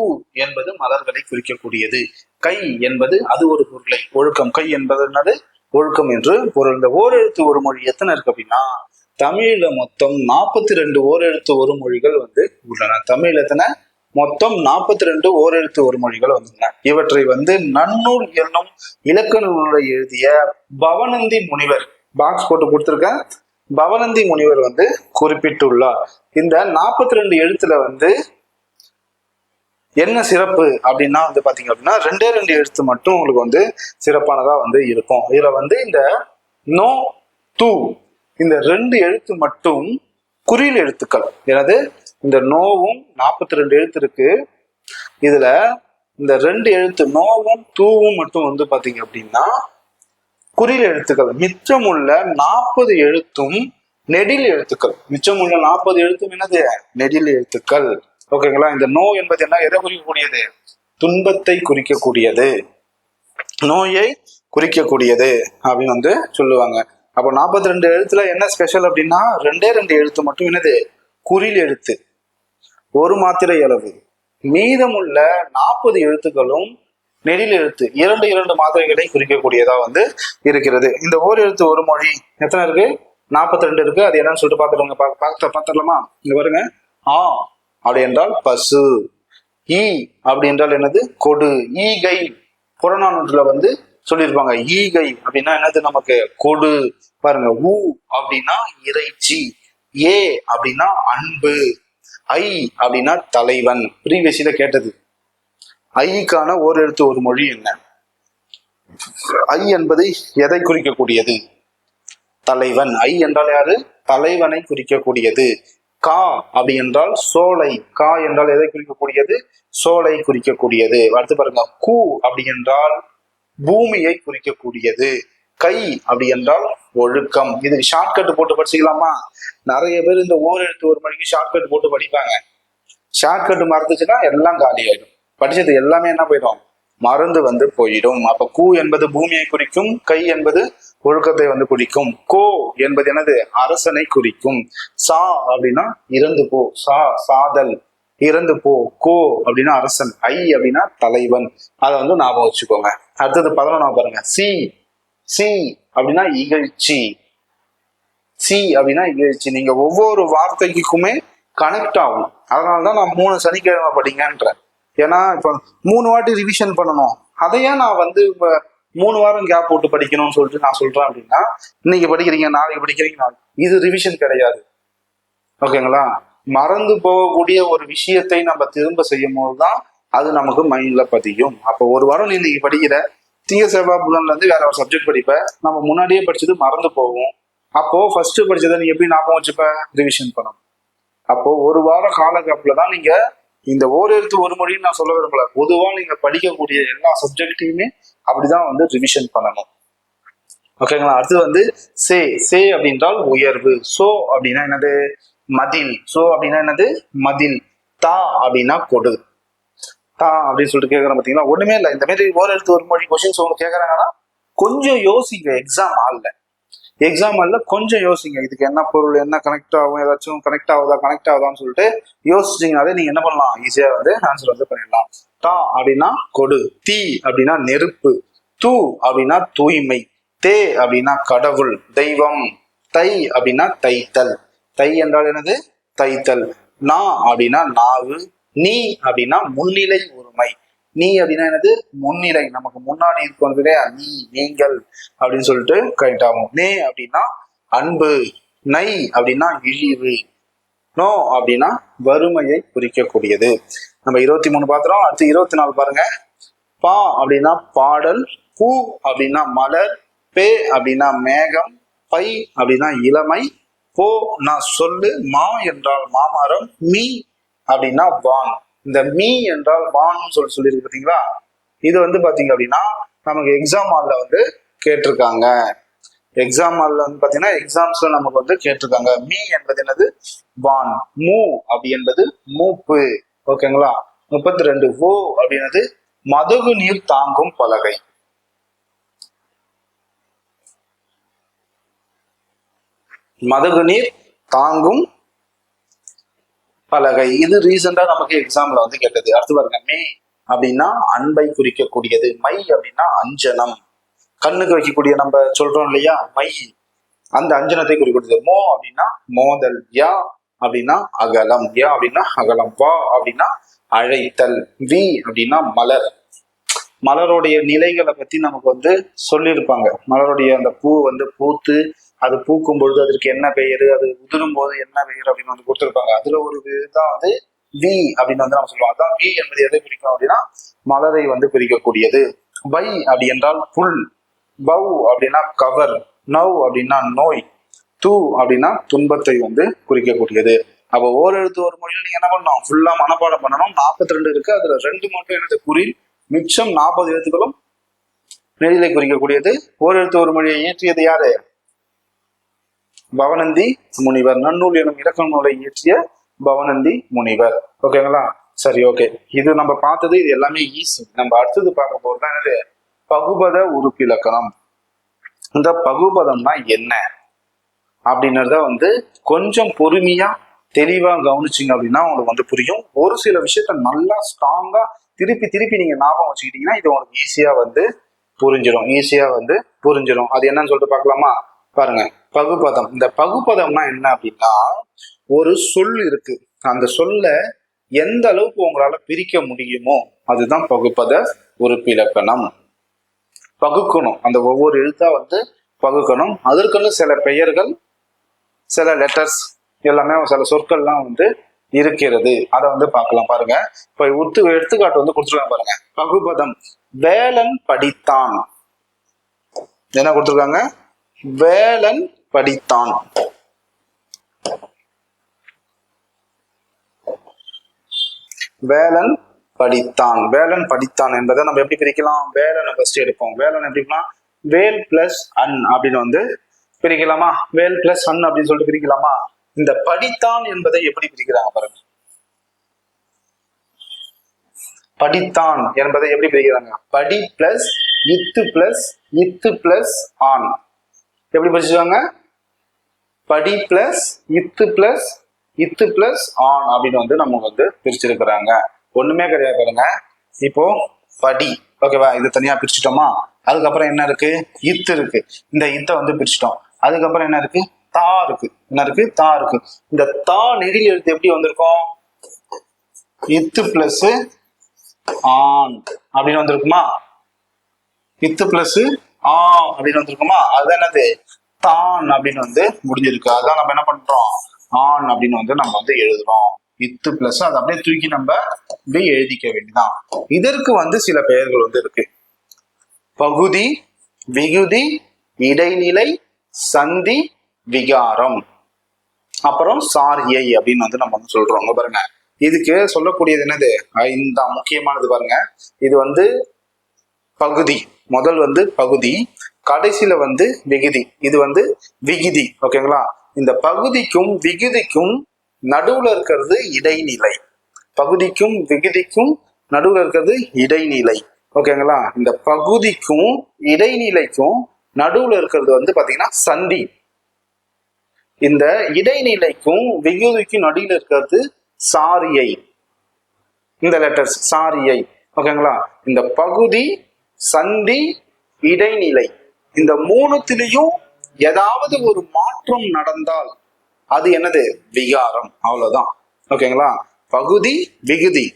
என்பது மலர்களை குறிக்கக்கூடியது. கை என்பது அது ஒரு பொருளை, ஒழுக்கம். கை என்பது என்னது? ஒழுக்கம் என்று பொருள். இந்த ஓர் எழுத்து ஒரு மொழி எத்தனை இருக்கு அப்படின்னா தமிழ்ல மொத்தம் 42 ஓர் எழுத்து ஒரு மொழிகள் வந்து உள்ளன. தமிழ்ல எத்தனை? மொத்தம் 42 ஓர் எழுத்து ஒரு மொழிகள் வந்துள்ளன. இவற்றை வந்து நன்னூல் என்னும் இலக்கண நூலை எழுதிய பவனந்தி முனிவர், பாக்ஸ் போட்டு கொடுத்திருக்கேன், பவனந்தி முனிவர் வந்து குறிப்பிட்டுள்ளார். இந்த 42 எழுத்துல வந்து என்ன சிறப்பு அப்படின்னா வந்து பாத்தீங்க அப்படின்னா 2 எழுத்து மட்டும் உங்களுக்கு வந்து சிறப்பானதா வந்து இருக்கும். இதுல வந்து இந்த நோ தூ இந்த 2 எழுத்து மட்டும் குறில் எழுத்துக்கள். எனது இந்த நோவும் 42 எழுத்து இருக்கு. இதுல இந்த 2 எழுத்து நோவும் தூவும் மட்டும் வந்து பாத்தீங்க அப்படின்னா குறில் எழுத்துக்கள். மிச்சமுள்ள 40 எழுத்தும் நெடில் எழுத்துக்கள். மிச்சமுள்ள 40 எழுத்தும் என்னது? நெடில் எழுத்துக்கள். ஓகேங்களா? இந்த நோ என்பது என்ன? எதை குறிக்கக்கூடியது? துன்பத்தை குறிக்கக்கூடியது, நோயை குறிக்கக்கூடியது அப்படின்னு வந்து சொல்லுவாங்க. அப்போ 42 எழுத்துல என்ன ஸ்பெஷல் அப்படின்னா 2 எழுத்து மட்டும் என்னது? குறில் எழுத்து, ஒரு மாத்திரை அளவு. மீதமுள்ள 40 எழுத்துக்களும் நெடில் எழுத்து, 2 மாத்திரைகளை குறிக்கக்கூடியதா வந்து இருக்கிறது. இந்த ஓர் எழுத்து ஒரு மொழி எத்தனை இருக்கு? 42 இருக்கு. அது என்னன்னு சொல்லிட்டு பார்த்துடலாமா? இங்க பாருங்க. ஆ அப்படி என்றால் பசு. ஈ அப்படி என்றால் என்னது? கொடு. ஈகை புறநானூற்றுல வந்து சொல்லியிருப்பாங்க. ஈகை அப்படின்னா என்னது? நமக்கு கொடு. பாருங்க. ஊ அப்படின்னா இறைச்சி. ஏ அப்படின்னா அன்பு. ஐ அப்படின்னா தலைவன். ப்ரீவியஸ்ல கேட்டது. ஐக்கான ஓர் எழுத்து ஒரு மொழி என்ன? ஐ என்பது எதை குறிக்கக்கூடியது? தலைவன். ஐ என்றால் யாரு? தலைவனை குறிக்கக்கூடியது. கா அப்படி என்றால் சோலை. கா என்றால் எதை குறிக்கக்கூடியது? சோலை குறிக்கக்கூடியது. அடுத்து பாருங்க. கூ அப்படி என்றால் பூமியை குறிக்கக்கூடியது. கை அப்படி என்றால் ஒழுக்கம். இதுக்கு ஷார்ட்கட் போட்டு படிச்சுக்கலாமா? நிறைய பேர் இந்த ஓர் எழுத்து ஒரு மணிக்கு ஷார்ட்கட் போட்டு படிப்பாங்க. ஷார்ட்கட் மறந்துச்சுன்னா எல்லாம் காலி ஆயிடும். படிச்சது எல்லாமே என்ன போயிடும்? மறந்து வந்து போயிடும். அப்ப கூ என்பது பூமியை குறிக்கும், கை என்பது ஒழுக்கத்தை வந்து குறிக்கும், கோ என்பது என்னது அரசனை குறிக்கும், சா அப்படின்னா இறந்து போ, சாதல் இறந்து போ, கோ அப்படின்னா அரசன், ஐ அப்படின்னா தலைவன். அதை வந்து ஞாபகம் வச்சுக்கோங்க. அடுத்தது 11 பாருங்க, சி சி அப்படின்னா இகழ்ச்சி, சி அப்படின்னா இகழ்ச்சி. நீங்க ஒவ்வொரு வார்த்தைக்குமே கனெக்ட் ஆகும். அதனாலதான் நான் 3 சனிக்கிழமை படிங்கன்றேன். ஏன்னா இப்ப 3 வாட்டி ரிவிஷன் பண்ணணும். அதையே நான் வந்து இப்ப 3 வாரம் கேப் போட்டு படிக்கணும்னு சொல்லிட்டு நான் சொல்றேன் அப்படின்னா, இன்னைக்கு படிக்கிறீங்க நாளைக்கு படிக்கிறீங்க, இது ரிவிஷன் கிடையாது. ஓகேங்களா? மறந்து போகக்கூடிய ஒரு விஷயத்தை நம்ம திரும்ப செய்யும் போதுதான் அது நமக்கு மைண்ட்ல பதியும். அப்போ ஒரு வாரம் நீ இன்னைக்கு படிக்கிற, திங்க செவ்வாய் புதன்ல இருந்து வேற ஒரு சப்ஜெக்ட் படிப்ப, நம்ம முன்னாடியே படிச்சது மறந்து போகும். அப்போ ஃபர்ஸ்ட் படிச்சதை நீ எப்படி ஞாபகம் வச்சுப்ப? ரிவிஷன் பண்ணணும். அப்போ ஒரு வார காலகட்டத்துல தான் நீங்க இந்த ஓரெழுத்து ஒரு மொழின்னு நான் சொல்ல விரும்பல, பொதுவா நீங்க படிக்கக்கூடிய எல்லா சப்ஜெக்டையுமே அப்படிதான் வந்து ரிவிஷன் பண்ணணும். ஓகேங்களா? அடுத்து வந்து சே சே அப்படின்றால் உயர்வு, சோ அப்படின்னா என்னது மதில், சோ அப்படின்னா என்னது மதில், தா அப்படின்னா கொடு, தா அப்படின்னு சொல்லிட்டு கேட்கறேன். பாத்தீங்களா? ஒண்ணுமே இல்லை. இந்த மாதிரி ஓரெழுத்து ஒரு மொழி கொஸ்டின்ஸ் உங்களுக்கு கேட்கறாங்கன்னா கொஞ்சம் யோசிங்க. எக்ஸாம் ஹால்ல கொஞ்சம் யோசிங்க, இதுக்கு என்ன பொருள், என்ன கனெக்ட் ஆகும், ஏதாச்சும் கனெக்ட் ஆகுதான்னு சொல்லிட்டு யோசிச்சீங்கனாலே நீங்க என்ன பண்ணலாம், ஈஸியா வந்து ஆன்சர் வந்து பண்ணிடலாம். தா அப்படின்னா கொடு, தீ அப்படின்னா நெருப்பு, தூ அப்படின்னா தூய்மை, தே அப்படின்னா கடவுள் தெய்வம், தை அப்படின்னா தைத்தல், தை என்றால் என்னது தைத்தல், நா அப்படின்னா நாவு, நீ அப்படின்னா முன்னிலை உரிமை, நீ அப்படின்னா என்னது முன்னிலை, நமக்கு முன்னாடி இருக்கும் இல்லையா, நீ நீங்கள் அப்படின்னு சொல்லிட்டு கரெக்ட் ஆகும். நே அப்படின்னா அன்பு, நை அப்படின்னா இழிவு, நோ அப்படின்னா வறுமையை குறிக்கக்கூடியது. நம்ம 23 பாத்திரம். அடுத்து 24 பாருங்க. பா அப்படின்னா பாடல், பூ அப்படின்னா மலர், பே அப்படின்னா மேகம், பை அப்படின்னா இளமை, போ நான் சொல்லு, மா என்றால் மாமரம், மீ அப்படின்னா வான். இந்த மீ என்றால் வான் சொல்லியிருக்கு பாத்தீங்களா? இது வந்து பாத்தீங்க அப்படின்னா நமக்கு எக்ஸாம் ஹால்ல வந்து கேட்டிருக்காங்க. எக்ஸாம் ஹால்ல வந்து பாத்தீங்கன்னா எக்ஸாம்ஸ்ல நமக்கு வந்து கேட்டிருக்காங்க. மீ என்பது என்னது வான், மூ அப்படி என்பது மூப்பு. ஓகேங்களா? 32 ஓ அப்படின்னது மதகு நீர் தாங்கும் பலகை, மதகு நீர் தாங்கும் பலகை. இது ரீசெண்டா நமக்கு எக்ஸாம்ல வந்து கேட்டது. அடுத்து பாருங்க, மே அப்படின்னா அன்பை குறிக்கக்கூடியது, மை அப்படின்னா அஞ்சனம், கண்ணுக்கு வைக்கக்கூடிய நம்ம சொல்றோம் இல்லையா மை, அந்த அஞ்சனத்தை குறிக்கக்கூடியது. மோ அப்படின்னா மோதல், யா அப்படின்னா அகலம், யா அப்படின்னா அகலம், வா அப்படின்னா அழைத்தல், வி அப்படின்னா மலர். மலருடைய நிலைகளை பத்தி நமக்கு வந்து சொல்லியிருப்பாங்க. மலருடைய அந்த பூ வந்து பூத்து அது பூக்கும் பொழுது அதற்கு என்ன பெயர், அது உதிரும் போது என்ன பெயர் அப்படின்னு வந்து கொடுத்துருப்பாங்க. அதுல ஒரு இதுதான் வந்து வி அப்படின்னு வந்து நம்ம சொல்லுவோம். அதான் வி என்பது எதை குறிக்கும் அப்படின்னா மலரை வந்து குறிக்கக்கூடியது. வை அப்படி என்றால் புல், பௌ அப்படின்னா கவர், நவ் அப்படின்னா நோய், தூ அப்படின்னா துன்பத்தை வந்து குறிக்கக்கூடியது. அப்போ ஓரெழுத்து ஒரு மொழியில நீங்க என்ன பண்ணணும், ஃபுல்லா மனப்பாடம் பண்ணணும். 42 இருக்கு, அதுல 2 மட்டும் என்னது குறில், மிச்சம் 40 எழுத்துக்களும் நெடிலை குறிக்கக்கூடியது. ஓரெழுத்து ஒரு மொழியை இயற்றியது யாரு? பவனந்தி முனிவர். நன்னூல் எனும் இலக்கண நூலை இயற்றிய பவனந்தி முனிவர். ஓகேங்களா? சரி, ஓகே. இது நம்ம பார்த்தது, இது எல்லாமே ஈஸி. நம்ம அடுத்தது பார்க்க போறதுதான் என்னது பகுபத உறுப்பிலக்கணம். இந்த பகுபதம்னா என்ன அப்படின்றத வந்து கொஞ்சம் பொறுமையா தெளிவா கவனிச்சிங்க அப்படின்னா உங்களுக்கு வந்து புரியும். ஒரு சில விஷயத்த நல்லா ஸ்ட்ராங்கா திருப்பி நீங்க ஞாபகம் வச்சுக்கிட்டீங்கன்னா இது உங்களுக்கு ஈஸியா வந்து புரிஞ்சிடும். அது என்னன்னு சொல்லிட்டு பார்க்கலாமா? பாருங்க, பகுபதம். இந்த பகுபதம்னா என்ன அப்படின்னா, ஒரு சொல் இருக்கு, அந்த சொல்ல எந்த அளவுக்கு உங்களால பிரிக்க முடியுமோ அதுதான் பகுபத உறுப்பிலக்கணம். பகுக்கணும், அந்த ஒவ்வொரு எழுத்தா வந்து பகுக்கணும். அதற்குன்னு சில பெயர்கள், சில லெட்டர்ஸ் எல்லாமே, சில சொற்கள்லாம் வந்து இருக்கிறது. அதை வந்து பார்க்கலாம். பாருங்க, இப்ப எடுத்துக்காட்டு வந்து கொடுத்துருக்காங்க பாருங்க. பகுபதம், வேலன் படித்தான். என்ன கொடுத்துருக்காங்க? வேலன் படித்தான். வேலன் படித்தான். வேலன் படித்தான் என்பதை நம்ம எப்படி பிரிக்கலாம்? வேலனை ஃபர்ஸ்ட் எடுப்போம். வேலன் எப்படின்னா வேல் பிளஸ் அன் அப்படின்னு வந்து பிரிக்கலாமா? வேல் பிளஸ் அன் அப்படின்னு சொல்லிட்டு பிரிக்கலாமா? இந்த படித்தான் என்பதை எப்படி பிரிக்கிறாங்க பாருங்க. படித்தான் என்பதை எப்படி பிரிக்கிறாங்க? படி பிளஸ் இத்து பிளஸ் இத்து பிளஸ் ஆன். எப்படி பிரிச்சுவாங்க? படி பிளஸ் இத்து பிளஸ் இத்து பிளஸ் ஆன் அப்படின்னு வந்து நம்ம வந்து பிரிச்சிருக்கிறாங்க. ஒண்ணுமே கிடையாது பாருங்க. இப்போ படி, ஓகேவா, இது தனியா பிரிச்சுட்டோமா? அதுக்கப்புறம் என்ன இருக்கு? இத்து இருக்கு. இந்த இத்தை வந்து பிரிச்சுட்டோம். அதுக்கப்புறம் என்ன இருக்கு? தா இருக்கு. என்ன இருக்கு? தா இருக்கு. இந்த தா நெடில் எழுத்து எப்படி வந்திருக்கும்? இத்து பிளஸ் ஆன் அப்படின்னு வந்திருக்குமா? இத்து பிளஸ் ஆ அப்படின்னு வந்திருக்குமா? அதுதான் என்னது? தான் அப்படின்னு வந்து முடிஞ்சிருக்கு. அதான் நம்ம என்ன பண்றோம்? ஆன் அப்படின்னு வந்து நம்ம வந்து எழுதுறோம். இத்து பிளஸ் அதை அப்படியே தூக்கி நம்ம அப்படியே எழுதிக்க வேண்டியதான். இதற்கு வந்து சில பெயர்கள் வந்து இருக்கு. பகுதி, விகுதி, இடைநிலை, சந்தி, விகாரம், அப்புறம் சாரியை அப்படின்னு வந்து நம்ம வந்து சொல்றோம். பாருங்க, இதுக்கு சொல்லக்கூடியது என்னது? இந்த முக்கியமானது பாருங்க. இது வந்து பகுதி, முதல் வந்து பகுதி, கடைசியில வந்து விகுதி, இது வந்து விகுதி. ஓகேங்களா? இந்த பகுதிக்கும் விகுதிக்கும் நடுவுல இருக்கிறது இடைநிலை. பகுதிக்கும் விகுதிக்கும் நடுவுல இருக்கிறது இடைநிலை. ஓகேங்களா? இந்த பகுதிக்கும் இடைநிலைக்கும் நடுவுல இருக்கிறது வந்து பாத்தீங்கன்னா சந்தி. இந்த இடைநிலைக்கும் விகுதிக்கும் நடுவில் இருக்கிறது சாரியை. இந்த லெட்டர்ஸ் சாரியை. ஓகேங்களா? இந்த பகுதி, சந்தி, இடைநிலை, இந்த மூணுத்திலையும் ஏதாவது ஒரு மாற்றம் நடந்தால் அது என்னது? விகாரம். அவ்வளவுதான். ஓகேங்களா? பகுதி, விகுதி,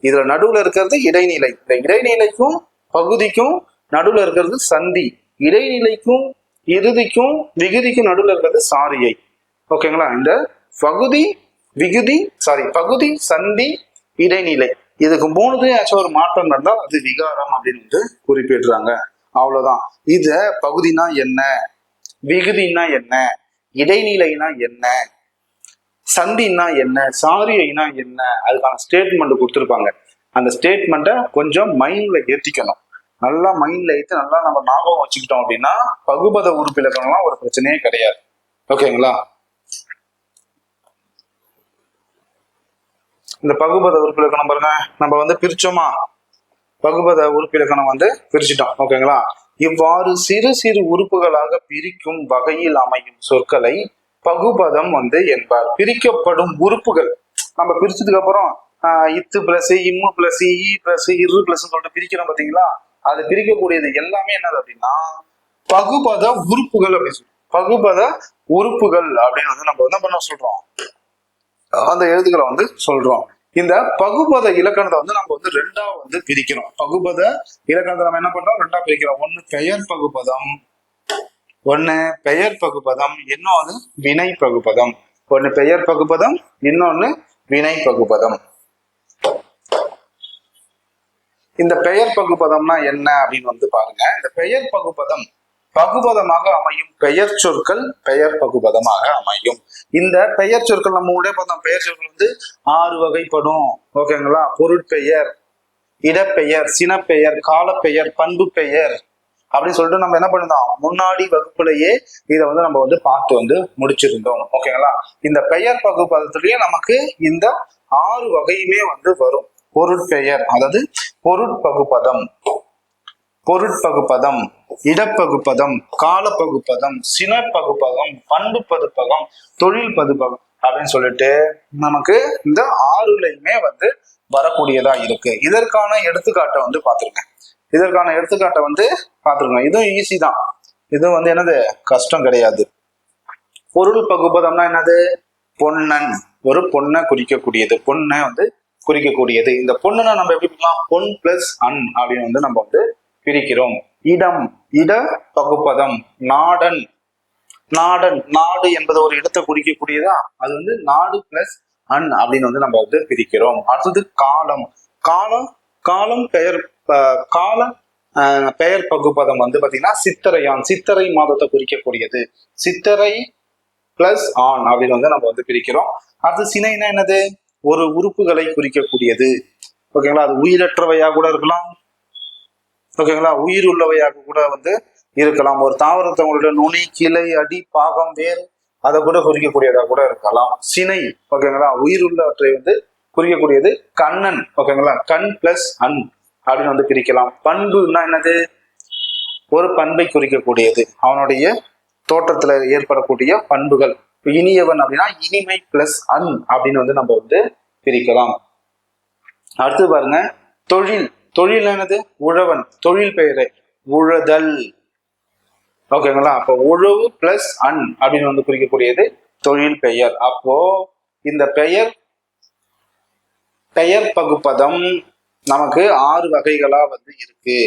இதுல நடுவுல இருக்கிறது இடைநிலை. இந்த இடைநிலைக்கும் பகுதிக்கும் நடுவுல இருக்கிறது சந்தி. இடைநிலைக்கும் இறுதிக்கும் விகுதிக்கும் நடுவுல இருக்கிறது சாரியை. ஓகேங்களா? இந்த பகுதி, விகுதி, பகுதி, சந்தி, இடைநிலை, இதுக்கு மூணுத்தையும் ஏதாச்சும் ஒரு மாற்றம் நடந்தால் அது விகாரம் அப்படின்னு வந்து குறிப்பிடுறாங்க. அவ்வளவுதான். இத பகுதினா என்ன, விகுதினா என்ன, இடைநிலைனா என்ன, சந்தினா என்ன, சாரியைனா என்ன, அதுக்கான ஸ்டேட்மெண்ட் கொடுத்துருப்பாங்க. அந்த ஸ்டேட்மெண்ட்டை கொஞ்சம் மைண்ட்ல ஏற்றிக்கணும். நல்லா மைண்ட்ல ஏற்றி நல்லா நம்ம ஞாபகம் வச்சுக்கிட்டோம் அப்படின்னா பகுபத உறுப்பிலக்கணம்லாம் ஒரு பிரச்சனையே கிடையாது. ஓகேங்களா? இந்த பகுபத உறுப்பிலக்கணம் பாருங்க, நம்ம வந்து பிரிச்சோமா? பகுபத உறுப்பிலக்கணம் வந்து பிரிச்சுட்டோம். ஓகேங்களா? இவ்வாறு சிறு சிறு உறுப்புகளாக பிரிக்கும் வகையில் அமையும் சொற்களை பகுபதம் வந்து என்பார். பிரிக்கப்படும் உறுப்புகள் நம்ம பிரிச்சதுக்கு அப்புறம் இத்து பிளஸ் இம்மு பிளஸ் இ பிளஸ் இரு பிளஸ் சொல்லிட்டு பிரிக்கிறோம் பாத்தீங்களா? அது பிரிக்கக்கூடியது எல்லாமே என்னது அப்படின்னா பகுபத உறுப்புகள் அப்படின்னு சொல்லி, பகுபத உறுப்புகள் அப்படின்னு வந்து நம்ம என்ன பண்ண சொல்றோம்? அந்த எழுத்துக்களை வந்து சொல்றோம். இந்த பகுபத இலக்கணத்தை வந்து நம்ம வந்து ரெண்டா வந்து பிரிக்கிறோம். பகுபத இலக்கணத்தை நம்ம என்ன பண்றோம்? ரெண்டா பிரிக்கிறோம். ஒண்ணு பெயர் பகுபதம், ஒண்ணு பெயர் பகுபதம், இன்னொன்னு வினை பகுபதம். ஒண்ணு பெயர் பகுபதம், இன்னொன்னு வினை பகுபதம். இந்த பெயர் பகுபதம்னா என்ன அப்படின்னு வந்து பாருங்க. இந்த பெயர் பகுபதம் பகுபதமாக அமையும் பெயர் சொற்கள் பெயர் பகுபதமாக அமையும். இந்த பெயர் சொற்கள் நம்ம உடைய பார்த்தோம். பெயர் சொற்கள் வந்து 6 வகைப்படும். ஓகேங்களா? பொருட்பெயர், இடப்பெயர், சினப்பெயர், காலப்பெயர், பண்பு பெயர் அப்படின்னு சொல்லிட்டு நம்ம என்ன பண்ணிருந்தோம்? முன்னாடி வகுப்புலயே இதை வந்து நம்ம வந்து பார்த்து வந்து முடிச்சிருந்தோம். ஓகேங்களா? இந்த பெயர் பகுபதத்திலேயே நமக்கு இந்த 6 வகையுமே வந்து வரும். பொருட்பெயர், அதாவது பொருட்பகுபதம், பொருட்பகுப்பதம், இடப்பகுப்பதம், காலப்பகுப்பதம், சினப்பகுப்பதம், பண்பு பகுப்பகம், தொழில் பகுப்பகம் அப்படின்னு சொல்லிட்டு நமக்கு இந்த 6லையுமே வந்து வரக்கூடியதா இருக்கு. இதற்கான எடுத்துக்காட்டை வந்து பார்த்துருக்கேன். இதற்கான எடுத்துக்காட்டை வந்து பார்த்துருக்கோம். இதுவும் ஈஸி தான். இது வந்து என்னது? கஷ்டம் கிடையாது. பொருள் பகுப்பதம்னா என்னது? பொன்னன், ஒரு பொண்ணை குறிக்கக்கூடியது, பொண்ணை வந்து குறிக்கக்கூடியது. இந்த பொண்ணுன்னா நம்ம எப்படி பிரிக்கலாம்? பொன் பிளஸ் அன் அப்படின்னு வந்து நம்ம வந்து பிரிக்கிறோம். இடம், இட பகுப்பதம், நாடன், நாடன், நாடு என்பது ஒரு இடத்தை குறிக்கக்கூடியதா, அது வந்து நாடு பிளஸ் அன் அப்படின்னு வந்து நம்ம வந்து பிரிக்கிறோம். அடுத்தது காலம், காலம், காலம் பெயர், கால பெயர் பகுப்பதம் வந்து பாத்தீங்கன்னா சித்திரையான், சித்திரை மாதத்தை குறிக்கக்கூடியது, சித்திரை பிளஸ் ஆன் அப்படின்னு வந்து நம்ம வந்து பிரிக்கிறோம். அடுத்து சினைனா என்னது? ஒரு உறுப்புகளை குறிக்கக்கூடியது. ஓகேங்களா? அது உயிரற்றவையா கூட இருக்கலாம். ஓகேங்களா? உயிர் உள்ளவையாக கூட வந்து இருக்கலாம். ஒரு தாவரத்தவங்களோட நுனி, கிளை, அடி, பாகம், வேர் அதை கூட குறிக்கக்கூடியதா கூட இருக்கலாம். சினை, ஓகேங்களா? உயிர் உள்ளவற்றை வந்து குறிக்கக்கூடியது கண்ணன். ஓகேங்களா, கண் பிளஸ் அன் அப்படின்னு வந்து பிரிக்கலாம். பண்புன்னா என்னது, ஒரு பண்பை குறிக்கக்கூடியது, அவனுடைய தோற்றத்துல ஏற்படக்கூடிய பண்புகள். இனியவன் அப்படின்னா இனிமை பிளஸ் அன் அப்படின்னு வந்து நம்ம வந்து பிரிக்கலாம். அடுத்து பாருங்க, தொழில். தொழில் என்னது, உழவன். தொழில் பெயரை உழுதல். ஓகேங்களா, அப்போ உழவு பிளஸ் அன் அப்படின்னு வந்து குறிக்கக்கூடியது தொழில் பெயர். அப்போ இந்த பெயர் பகுப்பதம் நமக்கு 6 வகைகளா வந்து இருக்கு.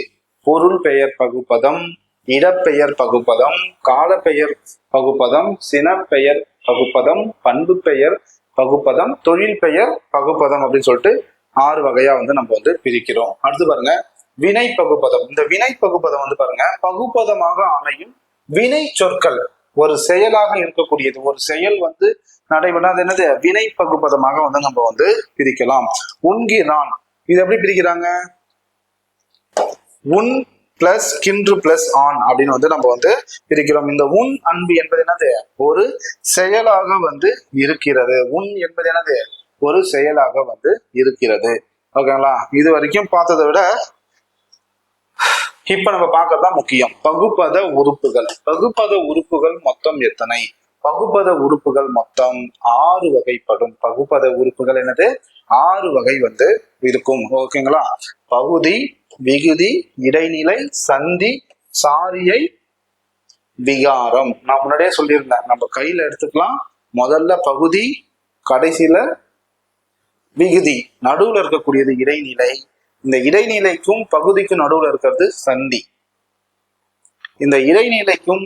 பொருள் பெயர் பகுப்பதம், இடப்பெயர் பகுப்பதம், காலப்பெயர் பகுப்பதம், சினப்பெயர் பகுப்பதம், பண்பு பெயர் பகுப்பதம், தொழில் பெயர் பகுப்பதம் அப்படின்னு சொல்லிட்டு 6 வகையா வந்து நம்ம வந்து பிரிக்கிறோம். அடுத்து பாருங்க, வினை பகுப்பதம். இந்த வினை பகுப்பதம் வந்து பாருங்க, பகுப்பதமாக அமையும் வினை சொற்கள் ஒரு செயலாக இருக்கக்கூடியது. ஒரு செயல் வந்து நடைபெறாது என்னது, வினை பகுப்பதமாக வந்து நம்ம வந்து பிரிக்கலாம். உண்கிறான், இது எப்படி பிரிக்கிறாங்க, உன் பிளஸ் கின்று பிளஸ் ஆன் அப்படின்னு வந்து நம்ம வந்து பிரிக்கிறோம். இந்த உன் அன்பு என்பது என்னது, ஒரு செயலாக வந்து இருக்கிறது. உன் என்பது என்னது, ஒரு செயலாக வந்து இருக்கிறது. ஓகேங்களா, இது வரைக்கும் பார்த்ததை விட இப்ப நம்ம பார்க்கறதுதான் முக்கியம். பகுப்பத உறுப்புகள். பகுப்பத உறுப்புகள் மொத்தம் எத்தனை? பகுப்பத உறுப்புகள் மொத்தம் 6 வகைப்படும். பகுப்பத உறுப்புகள் என்னது, 6 வகை வந்து இருக்கும். ஓகேங்களா, பகுதி, விகுதி, இடைநிலை, சந்தி, சாரியை, விகாரம். நான் முன்னாடியே சொல்லியிருந்தேன், நம்ம கையில எடுத்துக்கலாம். முதல்ல பகுதி, கடைசியில விகுதி, நடுவுல இருக்கக்கூடியது இடைநிலை. இந்த இடைநிலைக்கும் பகுதிக்கும் நடுவுல இருக்கிறது சந்தி. இந்த இடைநிலைக்கும்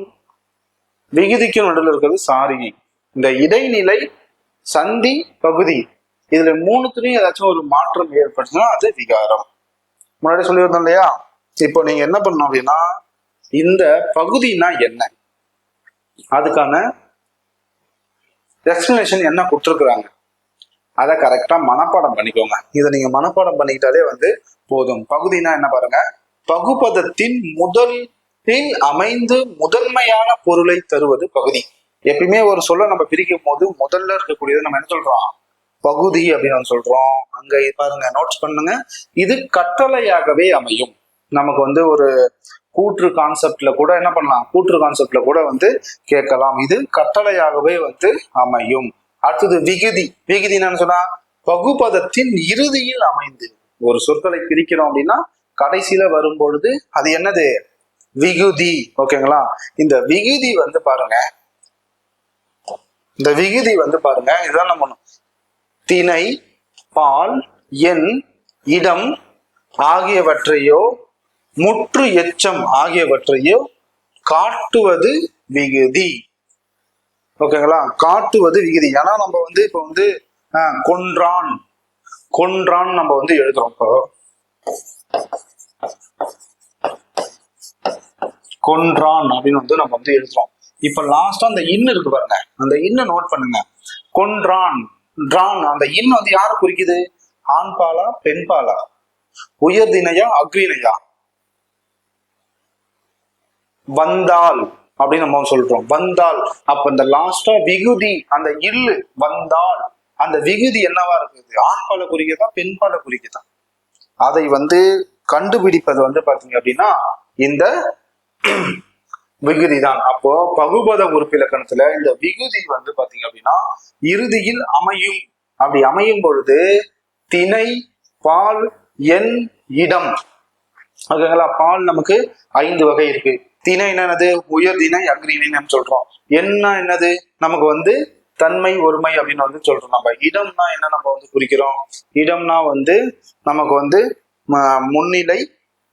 விகுதிக்கும் நடுவில் இருக்கிறது சாரிகை. இந்த இடைநிலை, சந்தி, பகுதி, இதுல 3த்துலயும் ஏதாச்சும் ஒரு மாற்றம் ஏற்பட்டுச்சுன்னா அது விகாரம். முன்னாடி சொல்லியிருந்தோம் இல்லையா. இப்போ நீங்க என்ன பண்ணணும் அப்படின்னா, இந்த பகுதினா என்ன, அதுக்கான எக்ஸ்பிளனேஷன் என்ன கொடுத்துருக்குறாங்க, அதை கரெக்டா மனப்பாடம் பண்ணிக்கோங்க. இதை நீங்க மனப்பாடம் பண்ணிக்கிட்டாலே வந்து போதும். பகுதினா என்ன பாருங்க, பகுப்பதத்தின் முதலில் அமைந்து முதன்மையான பொருளை தருவது பகுதி. எப்பயுமே ஒரு சொல்ல நம்ம பிரிக்கும் போது முதல்ல இருக்கக்கூடியது நம்ம என்ன சொல்றோம், பகுதி அப்படின்னு சொல்றோம். அங்க பாருங்க, நோட்ஸ் பண்ணுங்க. இது கட்டளையாகவே அமையும். நமக்கு வந்து ஒரு கூற்று கான்செப்ட்ல கூட என்ன பண்ணலாம், கூற்று கான்செப்ட்ல கூட வந்து கேட்கலாம். இது கட்டளையாகவே வந்து அமையும். அடுத்தது விகுதி. விகுதி என்னன்னு சொன்னா, பகுப்பதத்தின் இறுதியில் அமைந்து. ஒரு சொற்களை பிரிக்கிறோம் அப்படின்னா கடைசியில வரும் பொழுது அது என்னது, விகுதி. ஓகேங்களா, இந்த விகுதி வந்து பாருங்க, இந்த விகுதி வந்து பாருங்க, இதுதான் நம்ம திணை, பால், எண், இடம் ஆகியவற்றையோ முற்று எச்சம் ஆகியவற்றையோ காட்டுவது விகுதி. ஓகேங்களா, காட்டுவது விகுதி. ஏன்னா நம்ம வந்து இப்ப வந்து கொன்றான், கொன்றான் நம்ம வந்து எழுதுறோம். இப்போ கொன்றான் அப்படின்னு வந்து நம்ம வந்து எழுதுறோம். இப்ப லாஸ்டா அந்த இன்னு இருக்கு பாருங்க, அந்த இன்ன நோட் பண்ணுங்க. கொன்றான், ட்ரான், அந்த இன் வந்து யாரை குறிக்குது, ஆண் பாலா பெண் பாலா, உயர்திணையா அக்ரிணையா? வந்தால் அப்படின்னு நம்ம சொல்றோம், வந்தால். அப்ப இந்த லாஸ்டா விகுதி, அந்த இல்லு வந்தால், அந்த விகுதி என்னவா இருக்குது, ஆண் பாலை குறிக்கதா பெண் பாலை குறிக்கதா? அதை வந்து கண்டுபிடிப்பது வந்து பாத்தீங்க அப்படின்னா இந்த விகுதி தான். அப்போ பகுபத உறுப்பிலக்கணத்துல இந்த விகுதி வந்து பாத்தீங்க அப்படின்னா இறுதியில் அமையும். அப்படி அமையும் பொழுது திணை, பால், எண், இடம். ஓகேங்களா, பால் நமக்கு 5 வகை இருக்கு. திணை என்னது, உயர்திணை அக்ரிணைன்னு சொல்றோம். எண்ணா என்னது, நமக்கு வந்து தன்மை ஒருமை அப்படின்னு வந்து சொல்றோம். நம்ம இடம்னா என்ன நம்ம வந்து குறிக்கிறோம், இடம்னா வந்து நமக்கு வந்து முன்னிலை.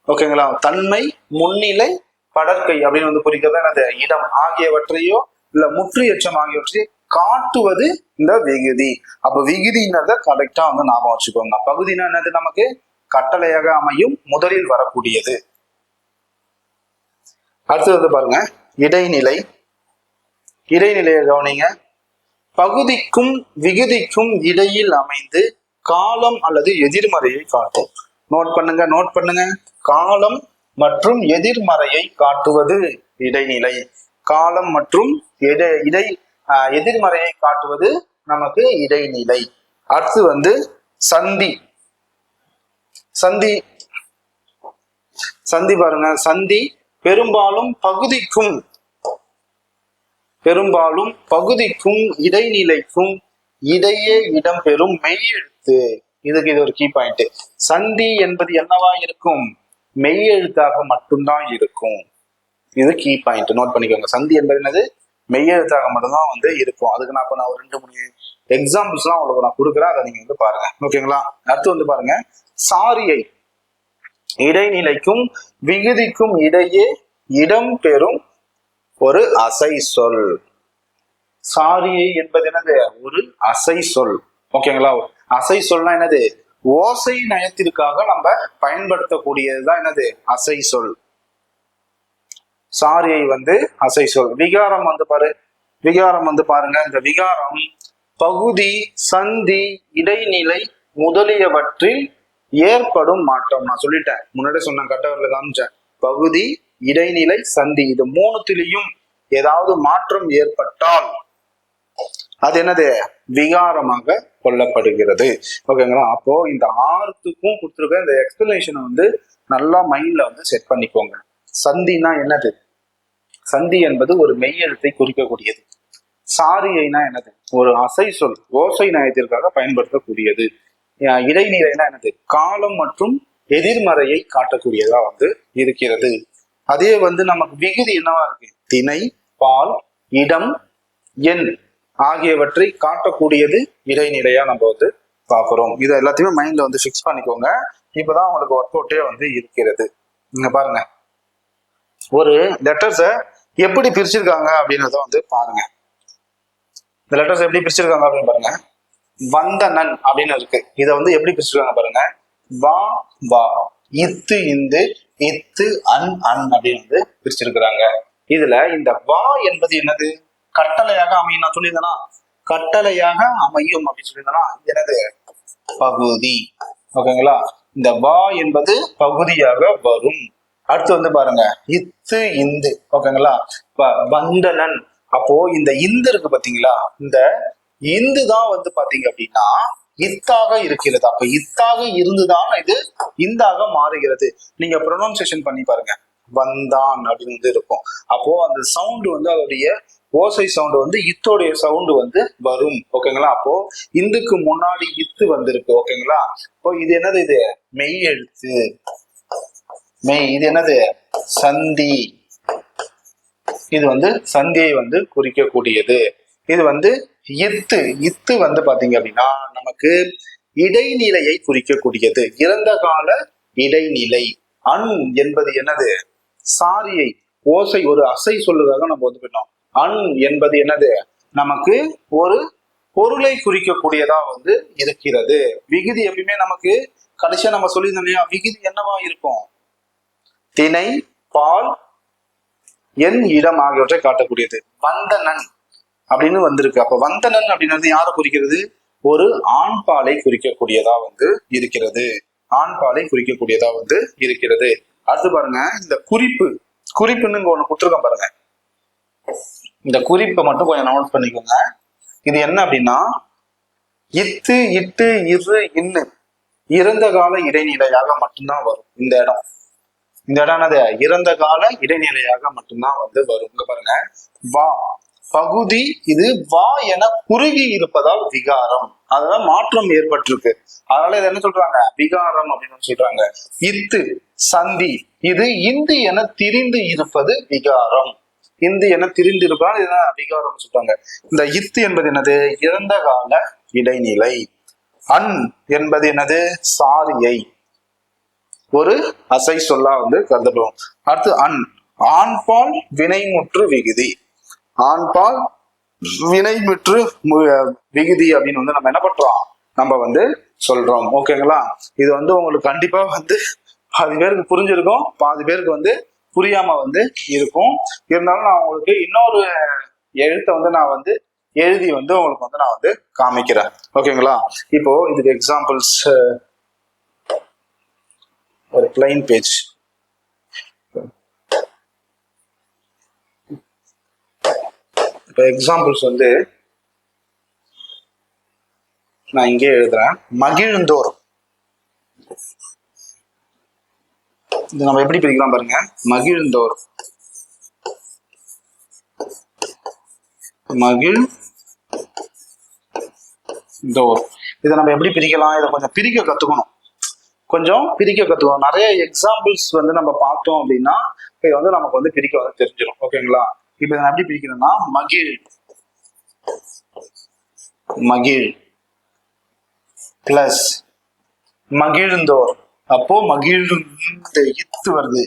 ஓகேங்களா, தன்மை, முன்னிலை, படற்கை அப்படின்னு வந்து குறிக்கிறது என்னது, இடம் ஆகியவற்றையோ இல்ல முற்று எச்சம் ஆகியவற்றையோ காட்டுவது இந்த விகுதி. அப்ப விகுதின்றத கரெக்டா வந்து ஞாபகம் வச்சுக்கோங்க. பகுதினா என்னது, நமக்கு கட்டளையாக அமையும், முதலில் வரக்கூடியது. அடுத்தது வந்து பாருங்க, இடைநிலை. இடைநிலையை கவனிங்க. பகுதிக்கும் விகுதிக்கும் இடையில் அமைந்து காலம் அல்லது எதிர்மறையை காட்டும். நோட் பண்ணுங்க, நோட் பண்ணுங்க. காலம் மற்றும் எதிர்மறையை காட்டுவது இடைநிலை. காலம் மற்றும் எதிர்மறையை காட்டுவது நமக்கு இடைநிலை. அடுத்து வந்து சந்தி. சந்தி சந்தி பாருங்க, சந்தி பெரும்பாலும் பகுதிக்கும் இடைநிலைக்கும் இடையே இடம்பெறும் மெய்யெழுத்து. இதுக்கு இது ஒரு கீ பாயிண்ட். சந்தி என்பது என்னவா இருக்கும்? மெய்யெழுத்தாக மட்டும்தான் இருக்கும். இது கீ பாயிண்ட், நோட் பண்ணிக்கோங்க. சந்தி என்பது என்னது? மெய்யெழுத்தாக மட்டும்தான் வந்து இருக்கும். அதுக்கு நான் ஒரு 2-3 எக்ஸாம்பிள்ஸ் எல்லாம் உங்களுக்கு நான் கொடுக்குறேன், அதை நீங்க வந்து பாருங்க. ஓகேங்களா? அடுத்து வந்து பாருங்க, சாரியை. இடைநிலைக்கும் விகுதிக்கும் இடையே இடம்பெறும் ஒரு அசை சொல். சாரியை என்பது என்னது? ஒரு அசை சொல். ஓகேங்களா? அசை சொல்னா என்னது? ஓசை நயத்திற்காக நம்ம பயன்படுத்தக்கூடியதுதான் என்னது? அசை சொல். சாரியை வந்து அசை சொல். விகாரம் வந்து பாருங்க. இந்த விகாரம் பகுதி, சந்தி, இடைநிலை முதலியவற்றில் ஏற்படும் மாற்றம். நான் சொல்லிட்டேன், முன்னாடி சொன்ன கட்டவர்ல காமிச்சேன். பகுதி, இடைநிலை, சந்தி, இது மூணுத்திலையும் ஏதாவது மாற்றம் ஏற்பட்டால் அது என்னது? விகாரமாக கொள்ளப்படுகிறது. ஓகேங்களா? அப்போ இந்த 6த்துக்கும் கொடுத்துருக்க இந்த எக்ஸ்பிளனேஷனை வந்து நல்லா மைண்ட்ல வந்து செட் பண்ணிக்கோங்க. சந்தினா என்னது? சந்தி என்பது ஒரு மெய்யெழுத்தை குறிக்கக்கூடியது. சாரியைனா என்னது? ஒரு அசை சொல், ஓசை நயத்திற்காக பயன்படுத்தக்கூடியது. இடைநிலைனா என்னது? காலம் மற்றும் எதிர்மறையை காட்டக்கூடியதா வந்து இருக்கிறது. அதே வந்து நமக்கு விகுதி என்னவா இருக்கு? திணை, பால், இடம், எண் ஆகியவற்றை காட்டக்கூடியது இடைநிலையா நம்ம வந்து பாக்குறோம். இதை எல்லாத்தையுமே மைண்ட்ல வந்து ஃபிக்ஸ் பண்ணிக்கோங்க. இப்பதான் உங்களுக்கு ஒர்க் அவுட்டே வந்து இருக்கிறது. இங்க பாருங்க, ஒரு லெட்டர்ஸ எப்படி பிரிச்சிருக்காங்க அப்படின்றத வந்து பாருங்க. இந்த லெட்டர்ஸ் எப்படி பிரிச்சிருக்காங்க அப்படின்னு பாருங்க. வந்தனன் அப்படின்னு இருக்கு. இதை வந்து எப்படி பிரிச்சிருக்காங்க பாருங்க. வா வா, இத்து இந்து, இத்து அன் அன் அப்படின்னு வந்து பிரிச்சிருக்கிறாங்க. இதுல இந்த வா என்பது என்னது? கட்டளையாக அமையும். நான் சொல்லியிருந்தேனா கட்டளையாக அமையும் அப்படின்னு சொல்லியிருந்தேனா, இது என்னது? பகுதி. ஓகேங்களா? இந்த வா என்பது பகுதியாக வரும். அடுத்து வந்து பாருங்க, இத்து இந்து. ஓகேங்களா? வந்தனன். அப்போ இந்த இந்து இருக்கு பாத்தீங்களா? இந்த இந்து தான் வந்து பாத்தீங்க அப்படின்னா இத்தாக இருக்கிறது. அப்ப இத்தாக இருந்துதான் இது இந்தாக மாறுகிறது. நீங்க ப்ரொனவுன்சியேஷன் பண்ணி பாருங்க. வந்தான் அப்படின்னு வந்து இருக்கும். அப்போ அந்த சவுண்ட் வந்து அதோடைய ஓசை சவுண்ட் வந்து இத்தோடைய சவுண்ட் வந்து வரும். ஓகேங்களா? அப்போ இந்துக்கு முன்னாடி இத்து வந்திருக்கு. ஓகேங்களா? இப்போ இது என்னது? இது மெய் எழுத்து. இது என்னது? சந்தி. இது வந்து சந்தியை வந்து குறிக்கக்கூடியது. இது வந்து இத்து வந்து பாத்தீங்க அப்படின்னா நமக்கு இடைநிலையை குறிக்கக்கூடியது, இறந்த கால இடைநிலை. அன் என்பது என்னது? சாரியை, ஓசை, ஒரு அசை சொல்லுதாக நம்ம வந்து பண்ணோம். அன் என்பது என்னது? நமக்கு ஒரு பொருளை குறிக்கக்கூடியதா வந்து இருக்கிறது. விகுதி எப்பயுமே நமக்கு கடைசியா நம்ம சொல்லியிருந்தோம் இல்லையா? விகுதி என்னவா இருக்கும்? திணை, பால், எண், இடம் ஆகியவற்றை காட்டக்கூடியது. வந்தனன் அப்படின்னு வந்திருக்கு. அப்ப வந்தனன் அப்படின்றது யாரை குறிக்கிறது? ஒரு ஆண் பாலை குறிக்கக்கூடியதா வந்து இருக்கிறது. ஆண் பாலை குறிக்கக்கூடியதா வந்து இருக்கிறது. அடுத்து பாருங்க, இந்த குறிப்புன்னு இங்க ஒண்ணு கொடுத்துருக்கோம் பாருங்க. இந்த குறிப்பை மட்டும் கொஞ்சம் நோட் பண்ணிக்கோங்க. இது என்ன அப்படின்னா, இத்து, இட்டு, இரு, இன்னு இறந்த கால இடைநிலையாக மட்டும்தான் வரும். இந்த இடம் என்னது? இறந்த கால இடைநிலையாக மட்டும்தான் வந்து வரும். இங்க பாருங்க, வா பகுதி, இது வா என குறுகி இருப்பதால் விகாரம். அதனால மாற்றம் ஏற்பட்டிருக்கு. அதனால இதை என்ன சொல்றாங்க? விகாரம் அப்படின்னு சொல்றாங்க. இத்து சந்தி, இது இந்து என திரிந்து இருப்பது விகாரம். இந்து என திரிந்து இருப்பதால் இதுதான் விகாரம் சொல்றாங்க. இந்த இத்து என்பது என்னது? இறந்த கால இடைநிலை. அன் என்பது என்னது? சாரியை, ஒரு அசை சொல்லா வந்து கருதப்படும். அடுத்து அன், ஆண்பால் வினைமுற்று விகுதி. ஆண்பால் வினைமுற்று விகுதி அப்படின்னு வந்து நம்ம என்ன பண்றோம்? நம்ம வந்து சொல்றோம். ஓகேங்களா? இது வந்து உங்களுக்கு கண்டிப்பா வந்து பாதி பேருக்கு புரிஞ்சிருக்கும், பாதி பேருக்கு வந்து புரியாம வந்து இருக்கும். இருந்தாலும் நான் உங்களுக்கு இன்னொரு எழுத்தை வந்து நான் வந்து எழுதி வந்து உங்களுக்கு வந்து நான் வந்து காமிக்கிறேன். ஓகேங்களா? இப்போ இதுக்கு எக்ஸாம்பிள்ஸ் ஒரு பிளைன் பேஜ். இப்போ எக்ஸாம்பிள்ஸ் வந்து நான் இங்கே எழுதுறேன். மகிழ்ந்தோர். இது நம்ம எப்படி பிரிக்கலாம் பாருங்க. மகிழ்ந்தோர், மகிழ்ந்தோர். இதை நம்ம எப்படி பிரிக்கலாம்? இதை கொஞ்சம் பிரிக்க கத்துக்கணும். நிறைய எக்ஸாம்பிள்ஸ் வந்து நம்ம பார்த்தோம் அப்படின்னா இது வந்து நமக்கு வந்து பிரிக்க வந்து தெரிஞ்சிடும். ஓகேங்களா? இப்ப நான் எப்படி பிரிக்கணும்னா மகிழ் பிளஸ் மகிழ்ந்தோர். அப்போ மகிழ்ந்த இத்து வருது,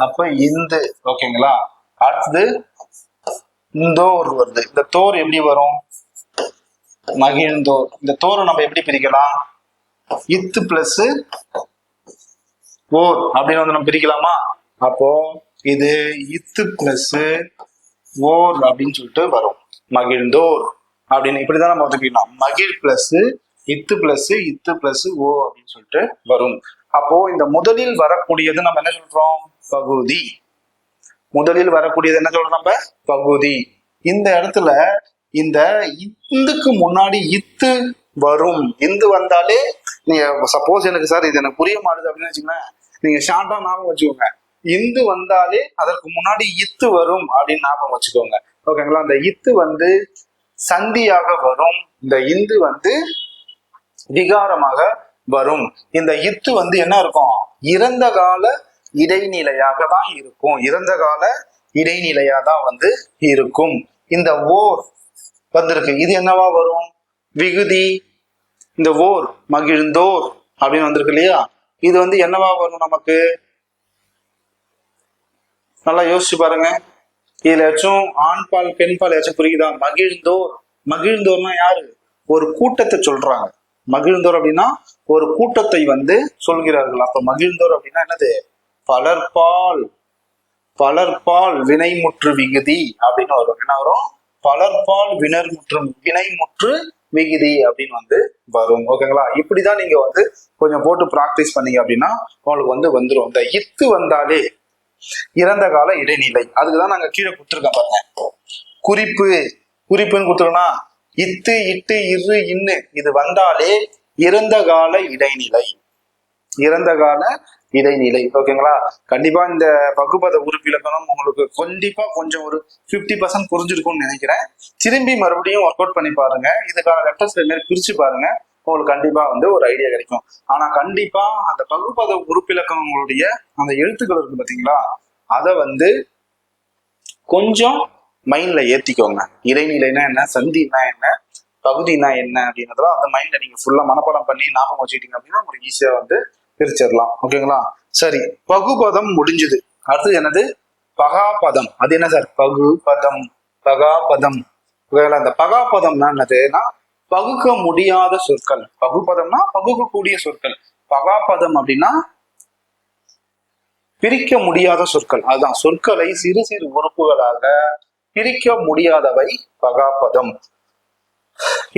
அப்ப இந்த. ஓகேங்களா? அடுத்தது இந்தோர் வருது. இந்த தோர் எப்படி வரும்? மகிழ்ந்தோர். இந்த தோரை நம்ம எப்படி பிரிக்கலாம்? இத்து பிளஸ் ஓர் அப்படின்னு வந்து நம்ம பிரிக்கலாமா? அப்போ இது இத்து பிளஸ் ஓர் அப்படின்னு சொல்லிட்டு வரும். மகிழ்ந்தோர் அப்படின்னு இப்படிதான் நம்ம வந்து பிரிக்கலாம். மகிழ் பிளஸ் இத்து பிளஸ் ஓ அப்படின்னு சொல்லிட்டு வரும். அப்போ இந்த முதலில் வரக்கூடியது நம்ம என்ன சொல்றோம்? பகுதி. முதலில் வரக்கூடியது என்ன சொல்றோம் நம்ம? பகுதி. இந்த இடத்துல இந்த இந்துக்கு முன்னாடி இத்து வரும். இந்து வந்தாலே நீங்க சப்போஸ் எனக்கு சார் இது எனக்கு புரிய மாட்டுது அப்படின்னு வச்சுக்கோங்களேன், நீங்க ஷார்ட்டா ஞாபகம் வச்சுக்கோங்க. இந்து வந்தாலே அதற்கு முன்னாடி இத்து வரும் அப்படின்னு ஞாபகம் வச்சுக்கோங்க. ஓகேங்களா? அந்த இத்து வந்து சந்தியாக வரும், இந்த இந்து வந்து விகாரமாக வரும். இந்த இத்து வந்து என்ன இருக்கும்? இறந்த கால இடைநிலையாக தான் இருக்கும். இறந்த கால இடைநிலையா தான் வந்து இருக்கும். இந்த ஓர் வந்திருக்கு, இது என்னவா வரும்? விகுதி. இந்த ஓர் மகிழ்ந்தோர் அப்படின்னு வந்திருக்கு இல்லையா? இது வந்து என்னவா வரும் நமக்கு? நல்லா யோசிச்சு பாருங்க. இதுல ஏதாச்சும் ஆண் பால் பெண் பால் ஏதாச்சும் புரியுதா? மகிழ்ந்தோர்னா யாரு? ஒரு கூட்டத்தை சொல்றாங்க. மகிழ்ந்தோர் அப்படின்னா ஒரு கூட்டத்தை வந்து சொல்கிறார்கள். அப்ப மகிழ்ந்தோர் அப்படின்னா என்னது? பலர்பால் வினைமுற்று விகுதி அப்படின்னு வரும். என்ன வரும்? பலர்பால் வினைமுற்று விகுதி அப்படின்னு வந்து வரும். ஓகேங்களா? இப்படிதான் நீங்க வந்து கொஞ்சம் போட்டு பிராக்டிஸ் பண்ணீங்க அப்படின்னா உங்களுக்கு வந்து வந்துடும். இந்த இத்து வந்தாலே இறந்த கால இடைநிலை. அதுக்குதான் நாங்க கீழே கொடுத்துருக்கோம் பாருங்க. குறிப்புன்னு கொடுத்துருக்கோம்னா இத்து இட்டு இரு இன்னு இது வந்தாலே இறந்த கால இடைநிலை. ஓகேங்களா? கண்டிப்பா இந்த பகுபத உறுப்பிலக்கணம் உங்களுக்கு கண்டிப்பா கொஞ்சம் ஒரு 50% புரிஞ்சிருக்கும்னு நினைக்கிறேன். திரும்பி மறுபடியும் ஒர்க் அவுட் பண்ணி பாருங்க. இதுக்கான லெட்டர்ஸ் பிரிச்சு பாருங்க. உங்களுக்கு கண்டிப்பா வந்து ஒரு ஐடியா கிடைக்கும். ஆனா கண்டிப்பா அந்த பகுபத உறுப்பிலக்கணங்களுடைய அந்த எழுத்துக்கள் இருக்கு பாத்தீங்களா, அதை வந்து கொஞ்சம் மைண்ட்ல ஏத்திக்கோங்க. இடைநிலைனா என்ன, சந்தினா என்ன, பகுதினா என்ன அப்படின்றதெல்லாம் அந்த மைண்ட்ல நீங்க ஃபுல்லா மனப்பாடம் பண்ணி ஞாபகம் வச்சுக்கிட்டீங்க அப்படின்னா உங்களுக்கு ஈஸியா வந்து பிரிச்சிடலாம். ஓகேங்களா? சரி, பகுபதம் முடிஞ்சது. அடுத்தது என்னது? பகாபதம். அது என்ன சார்? பகாபதம். அந்த பகாபதம்னா என்னதுன்னா பகுக்க முடியாத சொற்கள். பகுபதம்னா பகுக்கக்கூடிய சொற்கள். பகாபதம் அப்படின்னா பிரிக்க முடியாத சொற்கள். அதுதான், சொற்களை சிறு சிறு உறுப்புகளாக பிரிக்க முடியாதவை பகாபதம்.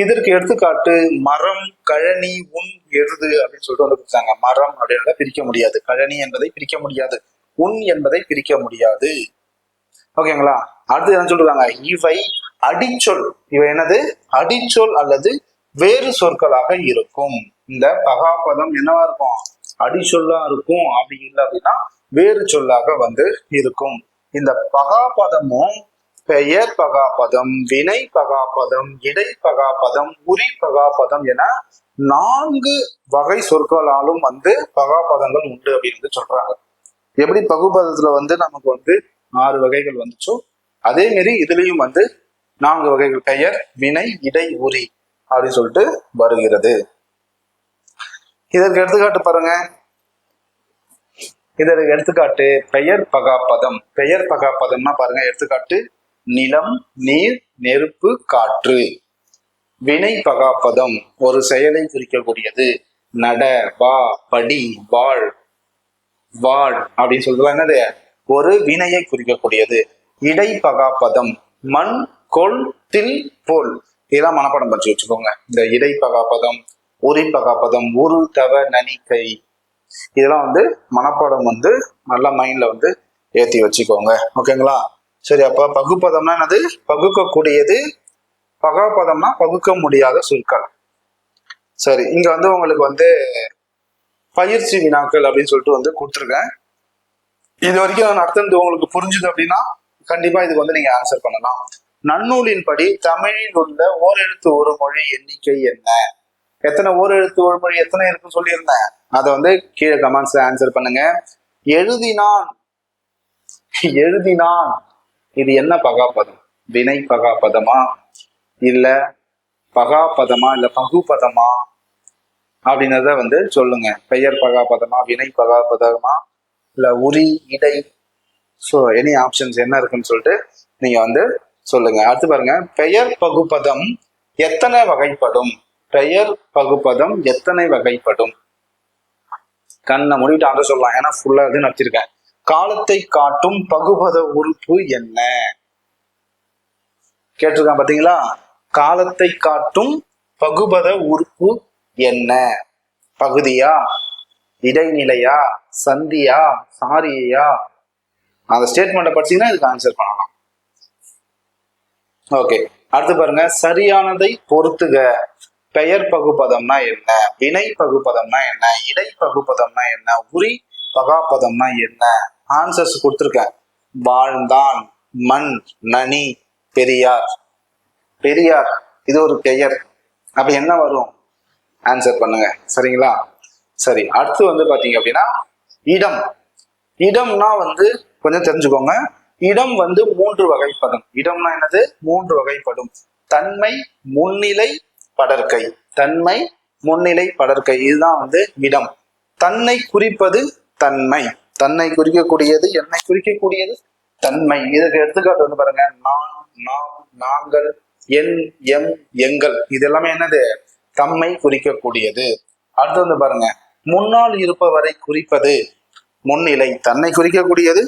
இதற்கு எடுத்துக்காட்டு மரம், கழனி, உன், எருது அப்படின்னு சொல்லிட்டு வந்து கொடுத்தாங்க. மரம் அப்படின்றத பிரிக்க முடியாது, கழனி என்பதை பிரிக்க முடியாது, உன் என்பதை பிரிக்க முடியாது. ஓகேங்களா? அடுத்து என்ன சொல்றாங்க? இவை அடிச்சொல். இவை என்னது? அடிச்சொல் அல்லது வேறு சொற்களாக இருக்கும். இந்த பகாபதம் என்னவா இருக்கும்? அடிச்சொல்லா இருக்கும். அப்படி இல்லை அப்படின்னா வேறு சொல்லாக வந்து இருக்கும். இந்த பகாபதமும் பெயர் பகாபதம், வினை பகாபதம், இடை பகாபதம், உரி பகாபதம் என 4 வகை சொற்களாலும் வந்து பகாபதங்கள் உண்டு அப்படின்னு வந்து சொல்றாங்க. எப்படி பகுபதத்துல வந்து நமக்கு வந்து 6 வகைகள் வந்துச்சோ அதே மாரி இதுலயும் வந்து 4 வகைகள் பெயர், வினை, இடை, உரி அப்படின்னு சொல்லிட்டு வருகிறது. இதற்கு எடுத்துக்காட்டு பாருங்க. இதற்கு எடுத்துக்காட்டு பெயர் பகாபதம். பெயர் பகாபதம்னா பாருங்க, எடுத்துக்காட்டு நிலம், நீர், நெருப்பு, காற்று. வினை பகாபதம் ஒரு செயலை குறிக்கக்கூடியது. நட, வா, படி, வாழ் அப்படின்னு சொல்றதுலாம் என்னது? ஒரு வினையை குறிக்கக்கூடியது. இடை பகாபதம் மண், கொள், தில், போல். இதெல்லாம் மனப்பாடம் பண்ணி வச்சுக்கோங்க. இந்த இடை பகாபதம், உரி பகாபதம், உரு, தவ, நனி, கை, இதெல்லாம் வந்து மனப்பாடம் வந்து நல்லா மைண்ட்ல வந்து ஏத்தி வச்சுக்கோங்க. ஓகேங்களா? சரி, அப்ப பகுப்பதம்னா என்னது? பகுக்கக்கூடியது. பகாபதம்னா பகுக்க முடியாத சொற்கள். சரி, இங்க வந்து உங்களுக்கு வந்து பயிற்சி வினாக்கள் அப்படின்னு சொல்லிட்டு வந்து கொடுத்துருக்கேன். இது வரைக்கும் நான் நடத்துனது உங்களுக்கு புரிஞ்சுது அப்படின்னா கண்டிப்பா இதுக்கு வந்து நீங்க ஆன்சர் பண்ணலாம். நன்னூலின் படி தமிழில் உள்ள ஓரெழுத்து ஒரு மொழி எண்ணிக்கை என்ன? எத்தனை ஓரெழுத்து ஒரு மொழி எத்தனை இருக்குன்னு சொல்லியிருந்தேன். அதை வந்து கீழே கமெண்ட்ஸ்ல ஆன்சர் பண்ணுங்க. எழுதினான், எழுதினான் இது என்ன பகாப்பதம்? வினை பகாப்பதமா இல்ல பகாப்பதமா இல்ல பகுபதமா அப்படின்றத வந்து சொல்லுங்க. பெயர் பகாப்பதமா, வினை பகாப்பதமா, இல்ல உரி, இடை? ஸோ எனி ஆப்ஷன்ஸ் என்ன இருக்குன்னு சொல்லிட்டு நீங்க வந்து சொல்லுங்க. அடுத்து பாருங்க, பெயர் பகுப்பதம் எத்தனை வகைப்படும்? பெயர் பகுப்பதம் எத்தனை வகைப்படும்? கண்ணை மூடிட்டு ஆன்சர் சொல்லலாம், ஏன்னா ஃபுல்லா இது நடத்திருக்கேன். காலத்தை காட்டும் பகுபத உறுப்பு என்ன? கேட்டிருக்கான் பாத்தீங்களா? காலத்தை காட்டும் பகுபத உறுப்பு என்ன? பகுதியா, இடைநிலையா, சந்தியா, சாரியா? அந்த ஸ்டேட்மெண்ட்டை படிச்சீங்கன்னா இதுக்கு ஆன்சர் பண்ணலாம். ஓகே, அடுத்து பாருங்க, சரியானதை பொறுத்துக. பெயர் பகுப்பதம்னா என்ன? வினை பகுப்பதம்னா என்ன? இடை பகுப்பதம்னா என்ன? உரி பகாப்பதம்னா என்ன? ஆன்சர்ஸ் கொடுத்துருக்கேன். வாழ்ந்தான், மண், நனி, பெரியார். பெரியார் இது ஒரு பெயர், அப்ப என்ன வரும்? ஆன்சர் பண்ணுங்க. சரிங்களா? சரி, அடுத்து வந்து பாத்தீங்க அப்படின்னா இடம். இடம்னா வந்து கொஞ்சம் தெரிஞ்சுக்கோங்க. இடம் வந்து 3 வகைப்படும். இடம்னா என்னது? 3 வகைப்படும். தன்மை, முன்னிலை, படர்க்கை. தன்மை, முன்னிலை, படர்க்கை, இதுதான் வந்து இடம். தன்னை குறிப்பது தன்மை. தன்னை குறிக்கக்கூடியது, என்னை குறிக்கக்கூடியது தன்மை. இதுக்கு எடுத்துக்காட்டு வந்து பாருங்க, நான், நாம், நாங்கள், என், எம், எங்கள், இது எல்லாமே என்னது? தம்மை குறிக்கக்கூடியது. அடுத்து வந்து பாருங்க, முன்னால் இருப்பவரை குறிப்பது முன்னிலை. தன்னை குறிக்கக்கூடியது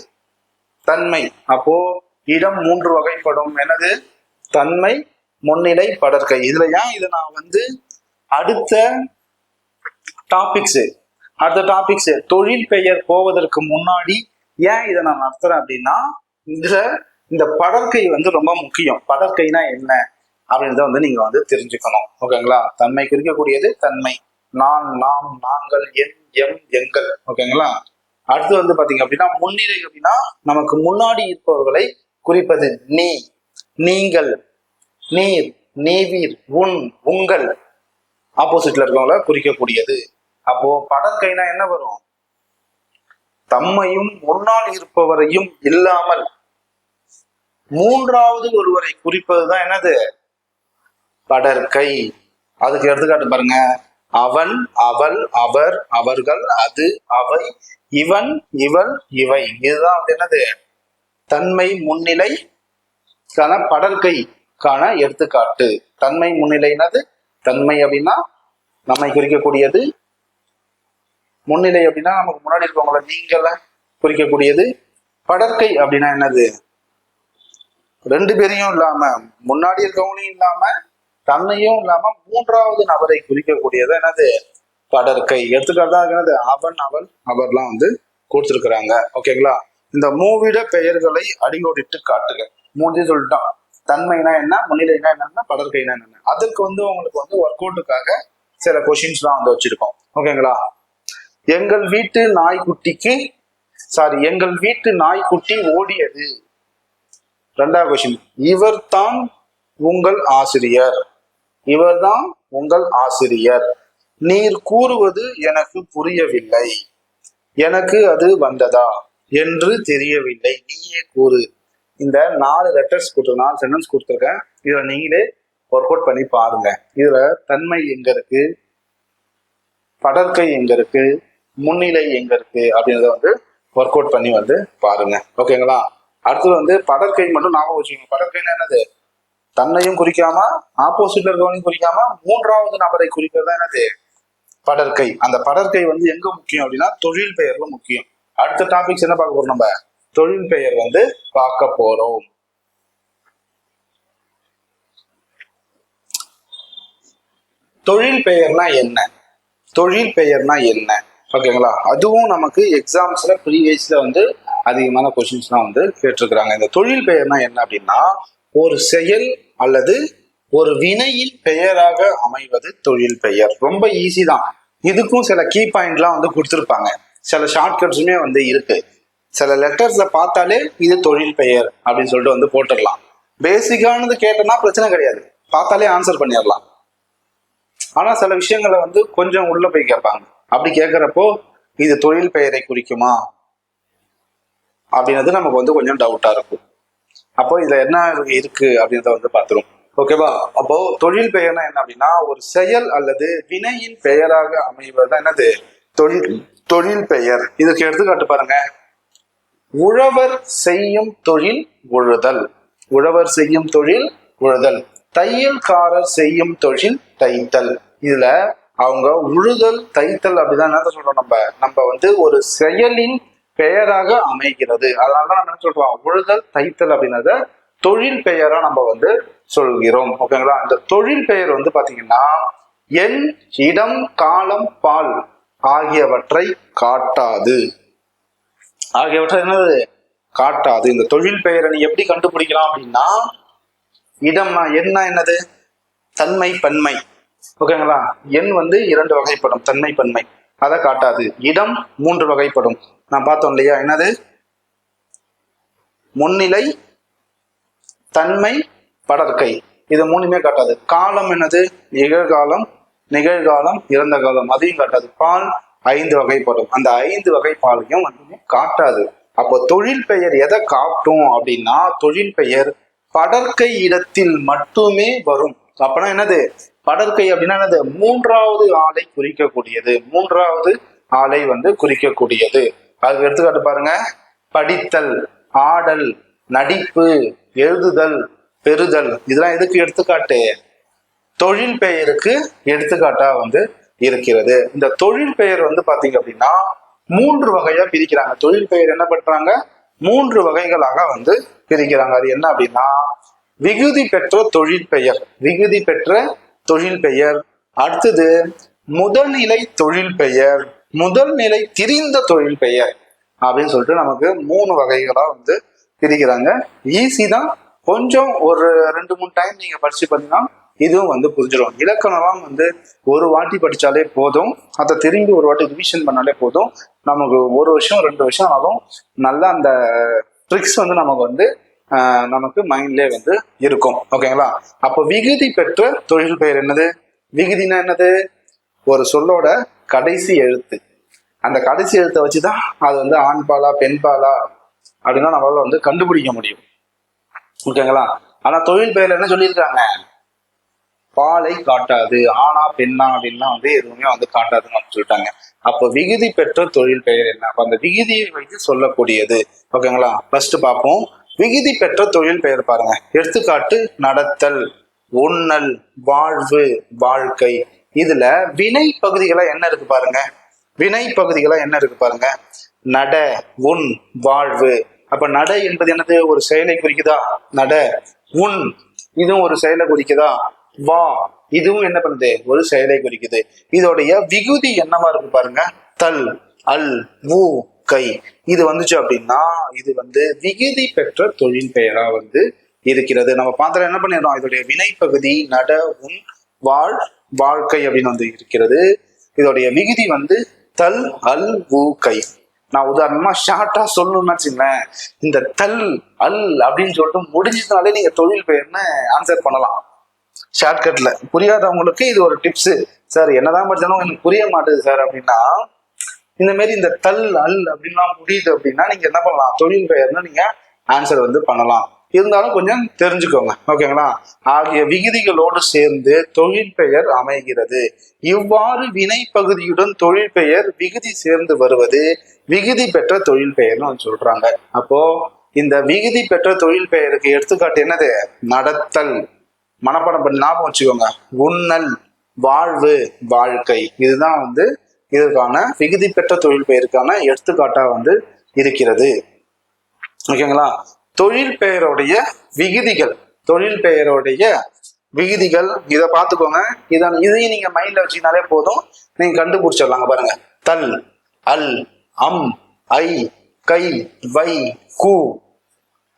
தன்மை. அப்போ இடம் 3 வகைப்படும். என்னது? தன்மை, முன்னிலை, படர்க்கை. இதுல ஏன் இதை நான் வந்து அடுத்த டாபிக்ஸ் தொழில் பெயர் போவதற்கு முன்னாடி ஏன் இதை நான் நடத்துறேன் அப்படின்னா, இந்த படர்க்கை வந்து ரொம்ப முக்கியம். படர்க்கைனா என்ன அப்படின்றத வந்து நீங்க வந்து தெரிஞ்சுக்கணும். ஓகேங்களா? தன்மை குறிக்கக்கூடியது தன்மை. நான், நாம், நாங்கள், என், எம், எங்கள். ஓகேங்களா? அடுத்து வந்து பாத்தீங்க அப்படின்னா முன்னிலை அப்படின்னா நமக்கு முன்னாடி இருப்பவர்களை குறிப்பது. நீ, நீங்கள், நீர், நீவீர், உன், உங்கள், ஆப்போசிட்ல இருக்கவங்கள குறிக்கக்கூடியது. அப்போ படற்கைனா என்ன வரும்? தம்மையும் முன்னால் இருப்பவரையும் இல்லாமல் மூன்றாவது ஒருவரை குறிப்பதுதான் என்னது? படற்கை. அதுக்கு எடுத்துக்காட்டு பாருங்க, அவன், அவள், அவர், அவர்கள், அது, அவை, இவன், இவள், இவை. இதுதான் வந்து என்னது? தன்மை முன்னிலைக்கான படற்கைக்கான எடுத்துக்காட்டு. தன்மை முன்னிலை என்னது? தன்மை அப்படின்னா நம்மை குறிக்கக்கூடியது. முன்னிலை அப்படின்னா நமக்கு முன்னாடி இருக்கவங்கள நீங்கள குறிக்கக்கூடியது. படற்கை அப்படின்னா என்னது? 2 பேரையும் இல்லாம, முன்னாடி இருக்கவங்களையும் இல்லாம, தன்னையும் இல்லாம மூன்றாவது நபரை குறிக்கக்கூடியது என்னது? படற்கை. எடுத்துக்காட்டு என்னது? அவன், அவள், அவர்லாம் வந்து கொடுத்துருக்குறாங்க. ஓகேங்களா? இந்த மூவிட பெயர்களை அடிக்கோடிட்டு காட்டுங்க. 3 சொல்லிட்டோம். தன்மைனா என்ன, முன்னிலைனா என்னன்னா, படற்கைனா என்ன. அதுக்கு வந்து உங்களுக்கு வந்து ஒர்க் அவுட்டுக்காக சில கொஸ்டின்ஸ்லாம் வந்து வச்சிருக்கோம். ஓகேங்களா? எங்கள் வீட்டு நாய்க்குட்டி ஓடியது. 2வது கொஸ்டின், இவர்தான் உங்கள் ஆசிரியர். இவர்தான் உங்கள் ஆசிரியர். நீர் கூறுவது எனக்கு புரியவில்லை. எனக்கு அது வந்ததா என்று தெரியவில்லை. நீயே கூறு. இந்த 4 லெட்டர்ஸ் 4 சென்டென்ஸ் கொடுத்துருக்கேன். இதுல நீங்களே ஒர்க் அவுட் பண்ணி பாருங்க. இதுல தன்மை எங்க இருக்கு, படற்கை எங்க இருக்கு, முன்னிலை எங்க இருக்கு அப்படின்றத வந்து ஒர்க் அவுட் பண்ணி வந்து பாருங்க. ஓகேங்களா? அடுத்தது வந்து படற்கை மட்டும் ஞாபகம் வச்சுக்கோங்க. படற்கைன்னா என்னது? தன்னையும் குறிக்காம, ஆப்போசிட்ல இருக்கவனையும் குறிக்காம, மூன்றாவது நபரை குறிக்கிறது தான் என்னது? படற்கை. அந்த படற்கை வந்து எங்க முக்கியம் அப்படின்னா தொழில் பெயர்ல முக்கியம். அடுத்த டாபிக்ஸ் என்ன பார்க்க போறோம்? நம்ம தொழில் பெயர் வந்து பார்க்க போறோம். தொழில் பெயர்னா என்ன? தொழில் பெயர்னா என்ன? ஓகேங்களா? அதுவும் நமக்கு எக்ஸாம்ஸ்ல ப்ரீவியஸ்ல வந்து அதிகமான கொஸ்டின்ஸ்லாம் வந்து கேட்டிருக்கிறாங்க. இந்த தொழில் பெயர்னா என்ன அப்படின்னா, ஒரு செயல் அல்லது ஒரு வினையின் பெயராக அமைவது தொழில் பெயர். ரொம்ப ஈஸி தான். இதுக்கும் சில கீ பாயிண்ட்லாம் வந்து கொடுத்துருப்பாங்க. சில ஷார்ட்கட்ஸுமே வந்து இருக்கு. சில லெட்டர்ஸை பார்த்தாலே இது தொழில் பெயர் அப்படின்னு சொல்லிட்டு வந்து போட்டுடலாம். பேசிக்கானது கேட்டோம்னா பிரச்சனை கிடையாது, பார்த்தாலே ஆன்சர் பண்ணிடலாம். ஆனா சில விஷயங்களை வந்து கொஞ்சம் உள்ள போய் கேட்பாங்க. அப்படி கேட்கிறப்போ இது தொழில் பெயரை குறிக்குமா அப்படின்றது நமக்கு வந்து கொஞ்சம் டவுட்டா இருக்கும். அப்போ இதுல என்ன இருக்கு அப்படின்றத வந்து பார்த்துரும். ஓகேவா? அப்போ தொழில் பெயர்னா என்ன அப்படின்னா, ஒரு செயல் அல்லது வினையின் பெயராக அமைவதுதான் என்னது தொழில் பெயர். இதுக்கு எடுத்துக்காட்டு பாருங்க. உழவர் செய்யும் தொழில் உழுதல். உழவர் செய்யும் தொழில் உழுதல். தையல்காரர் செய்யும் தொழில் தைத்தல். இதுல அவங்க உழுதல் தைத்தல் அப்படிதான் என்ன சொல்றோம், நம்ம வந்து ஒரு செயலின் பெயராக அமைகிறது. அதனாலதான் நம்ம என்ன சொல்றோம், உழுதல் தைத்தல் அப்படின்றத தொழில் பெயரா நம்ம வந்து சொல்கிறோம். ஓகேங்களா? இந்த தொழில் பெயர் வந்து பாத்தீங்கன்னா எண், இடம், காலம், பால் ஆகியவற்றை காட்டாது. ஆகியவற்றை என்னது காட்டாது. இந்த தொழில் பெயரை நீ எப்படி கண்டுபிடிக்கலாம் அப்படின்னா, இடம்னா எண்ணா என்னது, தன்மை பன்மை. ஓகேங்களா? எண் வந்து 2 வகைப்படும், தன்மை பன்மை, அதை காட்டாது. இடம் 3 வகைப்படும். நான் பார்த்தோம் இல்லையா, என்னது முன்னிலை, தன்மை, படற்கை. இது 3மே காட்டாது. காலம் என்னது, நிகழ்காலம், நிகழ்காலம், இறந்த காலம், அதையும் காட்டாது. பால் 5 வகைப்படும். அந்த 5 வகை பாலையும் வந்து காட்டாது. அப்போ தொழில் பெயர் எதை காட்டும் அப்படின்னா, தொழில் பெயர் படற்கை இடத்தில் மட்டுமே வரும். அப்பனா என்னது, படற்கை அப்படின்னா என்னது, 3வது ஆளை குறிக்கக்கூடியது. 3வது ஆளை வந்து குறிக்கக்கூடியது. அதுக்கு எடுத்துக்காட்டு பாருங்க. படித்தல், ஆடல், நடிப்பு, எழுதுதல், பெறுதல். இதெல்லாம் எதுக்கு எடுத்துக்காட்டு, தொழில் பெயருக்கு எடுத்துக்காட்டா வந்து இருக்கிறது. இந்த தொழில் பெயர் வந்து பாத்தீங்க அப்படின்னா 3 வகையா பிரிக்கிறாங்க. தொழில் பெயர் என்ன பண்றாங்க, 3 வகைகளாக வந்து பிரிக்கிறாங்க. அது என்ன அப்படின்னா, விகுதி பெற்ற தொழில் பெயர், விகுதி பெற்ற தொழில் பெயர். அடுத்தது முதல்நிலை தொழில் பெயர், முதல்நிலை திரிந்த தொழில் பெயர் அப்படின்னு சொல்லிட்டு நமக்கு 3 வகைகளா வந்து பிரிக்கிறாங்க. ஈஸி தான். கொஞ்சம் ஒரு 2-3 டைம் நீங்க படிச்சு பார்த்தீங்கன்னா இதுவும் வந்து புரிஞ்சிடும். இலக்கணம்லாம் வந்து ஒரு வாட்டி படிச்சாலே போதும், அதை திரும்பி ஒரு வாட்டி ரிவிஷன் பண்ணாலே போதும். நமக்கு 1 வருஷம் 2 வருஷம் ஆகும். நல்லா அந்த ட்ரிக்ஸ் வந்து நமக்கு மைண்ட்லேயே வந்து இருக்கும். ஓகேங்களா? அப்போ விகுதி பெற்ற தொழில் பெயர் என்னது, விகுதினா என்னது, ஒரு சொல்லோட கடைசி எழுத்து. அந்த கடைசி எழுத்தை வச்சுதான் அது வந்து ஆண் பாலா பெண் பாலா அப்படின்னா நம்மளால வந்து கண்டுபிடிக்க முடியும். ஓகேங்களா? ஆனா தொழில் பெயர் என்ன சொல்லியிருக்காங்க, பாலை காட்டாது, ஆனா பெண்ணா அப்படின்னா வந்து எதுவுமே வந்து காட்டாதுன்னு சொல்லிட்டாங்க. அப்போ விகுதி பெற்ற தொழில் பெயர் என்ன, அப்ப அந்த விகுதியை வைத்து சொல்லக்கூடியது. ஓகேங்களா? ஃபர்ஸ்ட் பார்ப்போம். விகுதி பெற்ற தொழில் பெயர் பாருங்க. எடுத்துக்காட்டு நடத்தல், உண்ணல், வாழ்வு, வாழ்க்கை. இதுல வினை பகுதிகளா என்ன இருக்கு பாருங்க. வினை பகுதிகளா என்ன இருக்கு பாருங்க. நட, உண், வாழ்வு. அப்ப நட என்பது என்னது, ஒரு செயலை குறிக்குதா, நட. உண், இதுவும் ஒரு செயலை குறிக்குதா. வா, இதுவும் என்ன பண்ணுது, ஒரு செயலை குறிக்குது. இதோடைய விகுதி என்னவா இருக்கு பாருங்க. தல், அல், ஊ, கை. இது வந்துச்சு அப்படின்னா இது வந்து விகுதி பெற்ற தொழில் பெயரா வந்து இருக்கிறது. நம்ம பார்த்தா என்ன பண்ணிடுறோம், இதோடைய வினை பகுதி நட, உண், வாழ், வாழ்க்கை அப்படின்னு வந்து இருக்கிறது. இதோடைய விகுதி வந்து தல், அல், ஊ, கை. நான் உதாரணமா ஷார்ட்டா சொல்லணும்னு வச்சுங்களேன், இந்த தல், அல் அப்படின்னு சொல்லிட்டு முடிஞ்சதுனாலே நீங்க தொழில் பெயர்னு ஆன்சர் பண்ணலாம் ஷார்ட்கட்ல. புரியாதவங்களுக்கு இது ஒரு டிப்ஸ். சார் என்னதான் படிச்சாலும் எனக்கு புரிய மாட்டேது சார் அப்படின்னா, இந்த மாதிரி இந்த தல், அல் அப்படின்லாம் முடியுது அப்படின்னா நீங்க என்ன பண்ணலாம், தொழில் பெயர்னு நீங்க ஆன்சர் வந்து பண்ணலாம். இருந்தாலும் கொஞ்சம் தெரிஞ்சுக்கோங்க. ஓகேங்களா? ஆகிய விகுதிகளோடு சேர்ந்து தொழில் பெயர் அமைகிறது. இவ்வாறு வினை பகுதியுடன் தொழில் பெயர் விகுதி சேர்ந்து வருவது விகுதி பெற்ற தொழில் பெயர்னு சொல்றாங்க. அப்போ இந்த விகுதி பெற்ற தொழில் பெயருக்கு எடுத்துக்காட்டு என்னது, நடத்தல். மனப்பாடம் பண்ணி ஞாபகம் வச்சுக்கோங்க. உண்ணல், வாழ்வு, வாழ்க்கை. இதுதான் வந்து இதற்கான விகுதி பெற்ற தொழில் பெயருக்கான எடுத்துக்காட்டா வந்து இருக்கிறது. ஓகேங்களா? தொழில் பெயருடைய விகுதிகள், தொழில் பெயருடைய விகுதிகள் இதை பார்த்துக்கோங்க. இதையும் நீங்க மைண்ட்ல வச்சுக்கினாலே போதும், நீங்க கண்டுபிடிச்சிடலாங்க. பாருங்க. தல், அல், அம், ஐ, கை, வை, கு,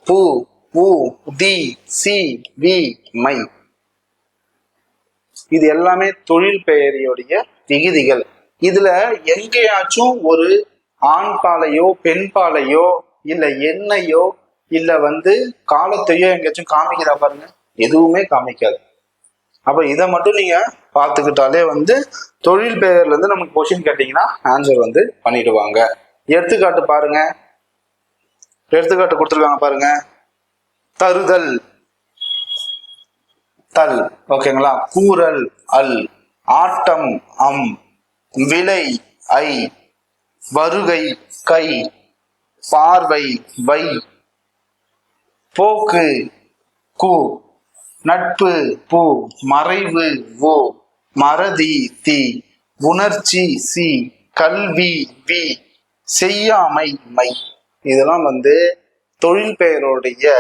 பு, உ, தி, சி, வி, மை. இது எல்லாமே தொழில் பெயரையுடைய விகுதிகள். இதுல எங்கேயாச்சும் ஒரு ஆண் பாலையோ பெண் பாலையோ இல்ல எண்ணையோ இல்ல காலத்தையோ எங்கேயாச்சும் காமிக்கிறா பாருங்க, எதுவுமே காமிக்காது. அப்ப இதை மட்டும் நீங்க பார்த்துக்கிட்டாலே தொழில் பெயர்ல இருந்து நமக்கு கொஸ்டின் கேட்டீங்கன்னா ஆன்சர் பண்ணிடுவாங்க. எடுத்துக்காட்டு பாருங்க, எடுத்துக்காட்டு கொடுத்துருக்காங்க பாருங்க. தருதல் தல், ஓகேங்களா. கூறல் அல், ஆட்டம் அம், விலை ஐ, வருகை கை, பார்வை வை, போக்கு கு, நட்பு பூ, மறைவு ஓ, மறதி தி, உணர்ச்சி சி, கல்வி வி, செய்யாமை மை. இதெல்லாம் தொழில் பெயருடைய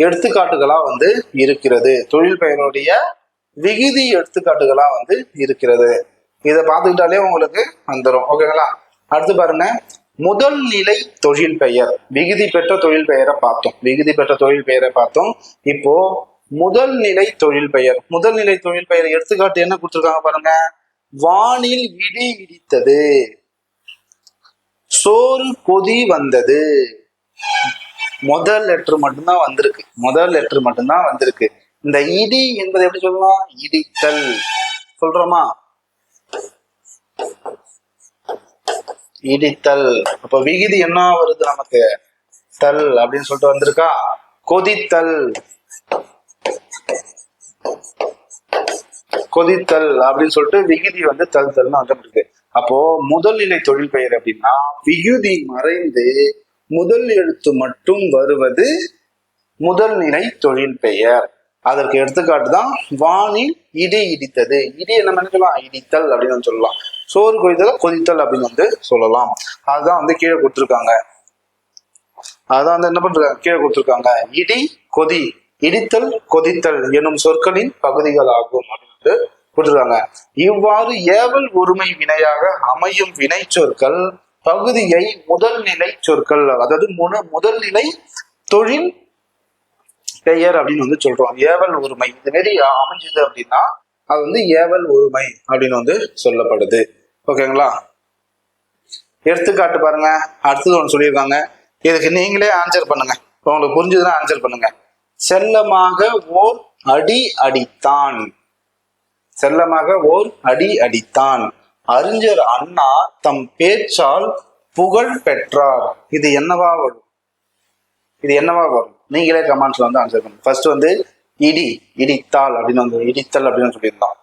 எடுத்துக்காட்டுகளா இருக்கிறது. தொழில் பெயருடைய விகுதி எடுத்துக்காட்டுகளா இருக்கிறது. இதை பார்த்துக்கிட்டாலே உங்களுக்கு வந்துடும், ஓகேங்களா. அடுத்து பாருங்க, முதல் நிலை தொழில் பெயர். விகுதி பெற்ற தொழில் பெயரை பார்த்தோம், விகுதி பெற்ற தொழில் பெயரை பார்த்தோம். இப்போ முதல் நிலை தொழில் பெயர். முதல் நிலை தொழில் பெயர் எடுத்துக்காட்டு என்ன கொடுத்துருக்காங்க பாருங்க. வானில் இடி இடித்தது, சோறு கொதி வந்தது. முதல் லெட்டர் மட்டும்தான் வந்திருக்கு, முதல் லெட்டர் மட்டும்தான் வந்திருக்கு. இந்த இடி என்பதை எப்படி சொல்லலாம்? இடித்தல் சொல்றோமா? இடித்தல். அப்ப விகுதி என்ன வருது நமக்கு? தல் அப்படின்னு சொல்லிட்டு வந்திருக்கா. கொதித்தல், கொதித்தல் அப்படின்னு சொல்லிட்டு விகுதி தல் தல்னு வந்துருக்கு. அப்போ முதல் நிலை தொழில் பெயர் அப்படின்னா விகுதி மறைந்து முதல் எழுத்து மட்டும் வருவது முதல் நிலை தொழில் பெயர். அதற்கு எடுத்துக்காட்டு தான் வானில் இடி இடித்தது. இடி என்ன நினைக்கலாம்? இடித்தல் அப்படின்னு சொல்லலாம். சோறு கொதித்தல் கொதித்தல் அப்படின்னு சொல்லலாம். அதுதான் கீழே கொடுத்துருக்காங்க. அதான் என்ன பண்றாங்க, கீழே கொடுத்துருக்காங்க. இடி கொதி, இடித்தல் கொதித்தல் எனும் சொற்களின் பகுதிகள் ஆகும் அப்படின்னு கொடுத்துருக்காங்க. இவ்வாறு ஏவல் ஒருமை வினையாக அமையும் வினை சொற்கள் பகுதியை முதல் நிலை சொற்கள், அதாவது முதல் நிலை தொழில் பெயர் அப்படின்னு சொல்றோம். ஏவல் ஒருமை இந்த மாரி அமைஞ்சது அப்படின்னா அது ஏவல் ஒருமை அப்படின்னு சொல்லப்படுது, ஓகேங்களா. எடுத்துக்காட்டு பாருங்க. அடுத்தது ஒன்று சொல்லியிருக்காங்க, இதுக்கு நீங்களே ஆன்சர் பண்ணுங்க. உங்களுக்கு புரிஞ்சதுன்னா ஆன்சர் பண்ணுங்க. செல்லமாக ஓர் அடி அடித்தான், செல்லமாக ஓர் அடி அடித்தான். அறிஞர் அண்ணா தம் பேச்சால் புகழ் பெற்றார். இது என்னவா வரும்? இது என்னவா வரும்? நீங்களே கமெண்ட்ஸ்ல ஆன்சர் பண்ணுங்க. ஃபர்ஸ்ட் இடி இடித்தால் அப்படின்னு இடித்தல் அப்படின்னு சொல்லியிருந்தோம்,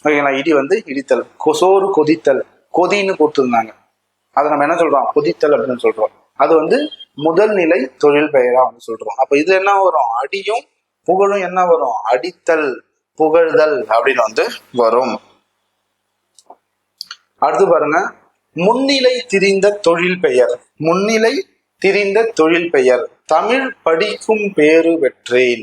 ஓகேங்களா. இடி இடித்தல். சோறு கொதித்தல், கொதின்னு கொடுத்துருந்தாங்க. அதை நம்ம என்ன சொல்றோம்? கொதித்தல் அப்படின்னு சொல்றோம். அது முதல் நிலை தொழில் பெயரா சொல்றோம். அப்ப இது என்ன வரும்? அடியும் புகழும் என்ன வரும்? அடித்தல் புகழ்தல் அப்படின்னு வரும். அடுத்து பாருங்க, முன்னிலை திரிந்த தொழில் பெயர். முன்னிலை திரிந்த தொழில் பெயர். தமிழ் படிக்கும் பேறு பெற்றேன்.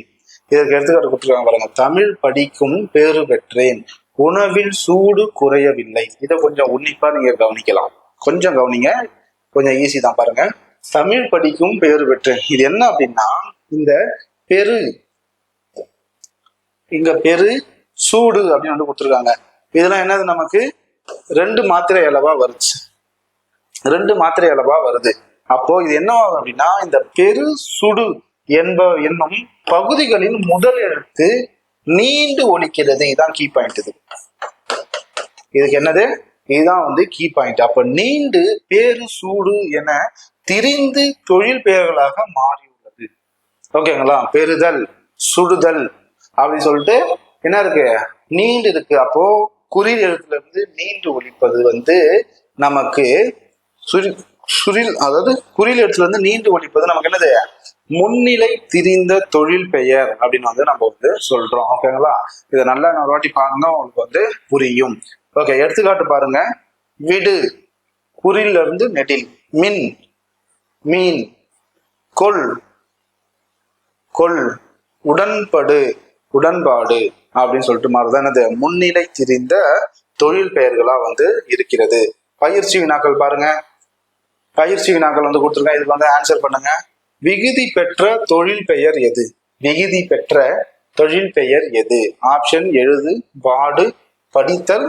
இதற்கு எடுத்துக்காட்டு கொடுத்துருக்காங்க பாருங்க. தமிழ் படிக்கும் பேறு பெற்றேன், உணவில் சூடு குறையவில்லை. இதை கொஞ்சம் உன்னிப்பா நீங்க கவனிக்கலாம், கொஞ்சம் கவனிங்க, கொஞ்சம் ஈஸி தான் பாருங்க. தமிழ் படிக்கும் பேறு பெற்றேன், இது என்ன அப்படின்னா இந்த பெரு, இங்க பெரு சூடு அப்படின்னு கொடுத்துருக்காங்க. இதெல்லாம் என்னது? நமக்கு 2 மாத்திரை அளவா வருச்சு, 2 மாத்திரை அளவா வருது. அப்போ இது என்ன ஆகும் அப்படின்னா இந்த பெரு சுடு என்னும் பகுதிகளின் முதல் எழுத்து நீண்டு ஒலிக்கிறது. இதான் கீ பாயிண்ட். இதுக்கு என்னது? இதுதான் கீ பாயிண்ட். அப்ப நீண்டு பேரு சூடு என திரிந்து தொழில் பெயர்களாக மாறியுள்ளது, ஓகேங்களா. பெறுதல் சுடுதல் அப்படின்னு சொல்லிட்டு என்ன இருக்கு? நீண்டு இருக்கு. அப்போ குறில் எழுத்துல இருந்து நீண்டு ஒலிப்பது நமக்கு சுரில், அதாவது குறில் எழுத்துல இருந்து நீண்டு ஒலிப்பது நமக்கு என்னது? முன்னிலை திரிந்த தொழில் பெயர் அப்படின்னு நம்ம சொல்றோம், ஓகேங்களா. இதை நல்லா நான் வாட்டி பாருங்க, உங்களுக்கு புரியும். ஓகே, எடுத்துக்காட்டு பாருங்க. விடு, குறில இருந்து நெடில். மின், மீன். கொள், கொள். உடன்படு, உடன்பாடு அப்படின்னு சொல்லிட்டு மாதிரிதான் என்னது? முன்னிலை திரிந்த தொழில் பெயர்களா இருக்கிறது. பயிற்சி வினாக்கள் பாருங்க. பயிற்சி வினாக்கள் கொடுத்துருக்கேன், இதுக்கு ஆன்சர் பண்ணுங்க. விகுதி பெற்ற தொழில் பெயர் எது? விகுதி பெற்ற தொழில் பெயர் எது? ஆப்ஷன் எழுது, வாடு, படித்தல்,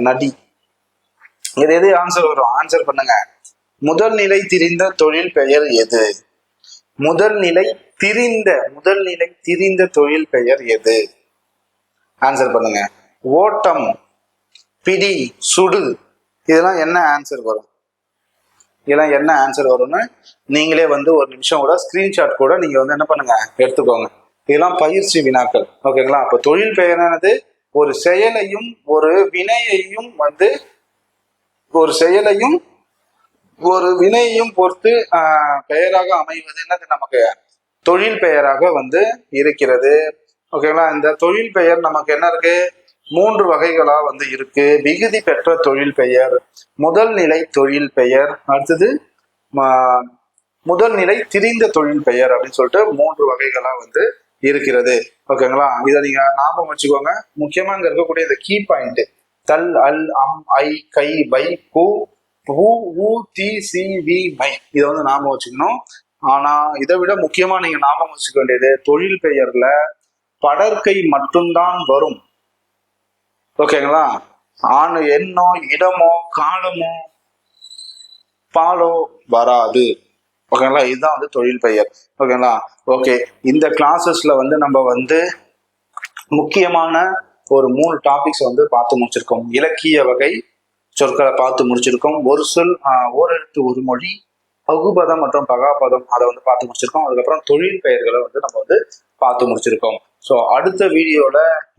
நடி. இது எது ஆன்சர் வரும்? ஆன்சர் பண்ணுங்க. முதல் நிலை திரிந்த தொழில் பெயர் எது? முதல் நிலை திரிந்த தொழில் பெயர் எது? ஆன்சர் பண்ணுங்க. ஓட்டம், பிடி, சுடு, இதெல்லாம் என்ன ஆன்சர் வரும்? இதெல்லாம் என்ன ஆன்சர் வரும்னு நீங்களே வந்து ஒரு நிமிஷம் கூட ஸ்கிரீன்ஷாட் கூட நீங்க வந்து என்ன பண்ணுங்க, எடுத்துக்கோங்க. இதெல்லாம் பயிற்சி வினாக்கள். ஓகேங்களா? அப்ப தொழில் பெயரானது ஒரு செயலையும் ஒரு வினையையும் வந்து ஒரு வினையையும் பொறுத்து பெயராக அமைவது என்னது? நமக்கு தொழில் பெயராக வந்து இருக்கிறது. ஓகேங்களா? இந்த தொழில் பெயர் நமக்கு என்ன இருக்கு? 3 வகைகளா வந்து இருக்கு. விகுதி பெற்ற தொழில் பெயர், முதல் நிலை தொழில் பெயர், அடுத்தது முதல் நிலை திரிந்த தொழில் பெயர் அப்படின்னு சொல்லிட்டு 3 வகைகளா வந்து இருக்கிறது. ஓகேங்களா? இதை நீங்க ஞாபகம் வச்சுக்கோங்க. முக்கியமா இங்க இருக்கக்கூடிய இந்த கீ பாயிண்ட் தல், அல், அம், ஐ, கை, பை, பூ, ஊ, தி, சி, வி, மை, இதை வந்து ஞாபகம் வச்சுக்கணும். ஆனா இதை விட முக்கியமா நீங்க ஞாபகம் வச்சுக்க வேண்டியது, தொழில் பெயர்ல படற்கை மட்டும்தான் வரும். ஓகேங்களா? ஆணு, எண்ணோ, இடமோ, காலமோ, பாலோ வராது. ஓகேங்களா? இதுதான் வந்து தொழில் பெயர். ஓகேங்களா? ஓகே, இந்த கிளாஸஸ்ல வந்து நம்ம வந்து முக்கியமான ஒரு 3 டாபிக்ஸ் வந்து பார்த்து முடிச்சிருக்கோம். இலக்கிய வகை சொற்களை பார்த்து முடிச்சிருக்கோம். ஒரு சொல், ஓரெழுத்து, ஒரு மொழி, பகுபதம் மற்றும் பகாபதம், அதை வந்து பார்த்து முடிச்சிருக்கோம். அதுக்கப்புறம் தொழில் பெயர்களை வந்து நம்ம வந்து பார்த்து முடிச்சிருக்கோம். ஸோ அடுத்த வீடியோல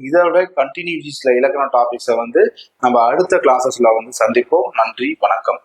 இதோட கண்டினியூஸில் இலக்கண டாபிக்ஸை வந்து நம்ம அடுத்த கிளாஸஸ்ல வந்து சந்திப்போம். நன்றி, வணக்கம்.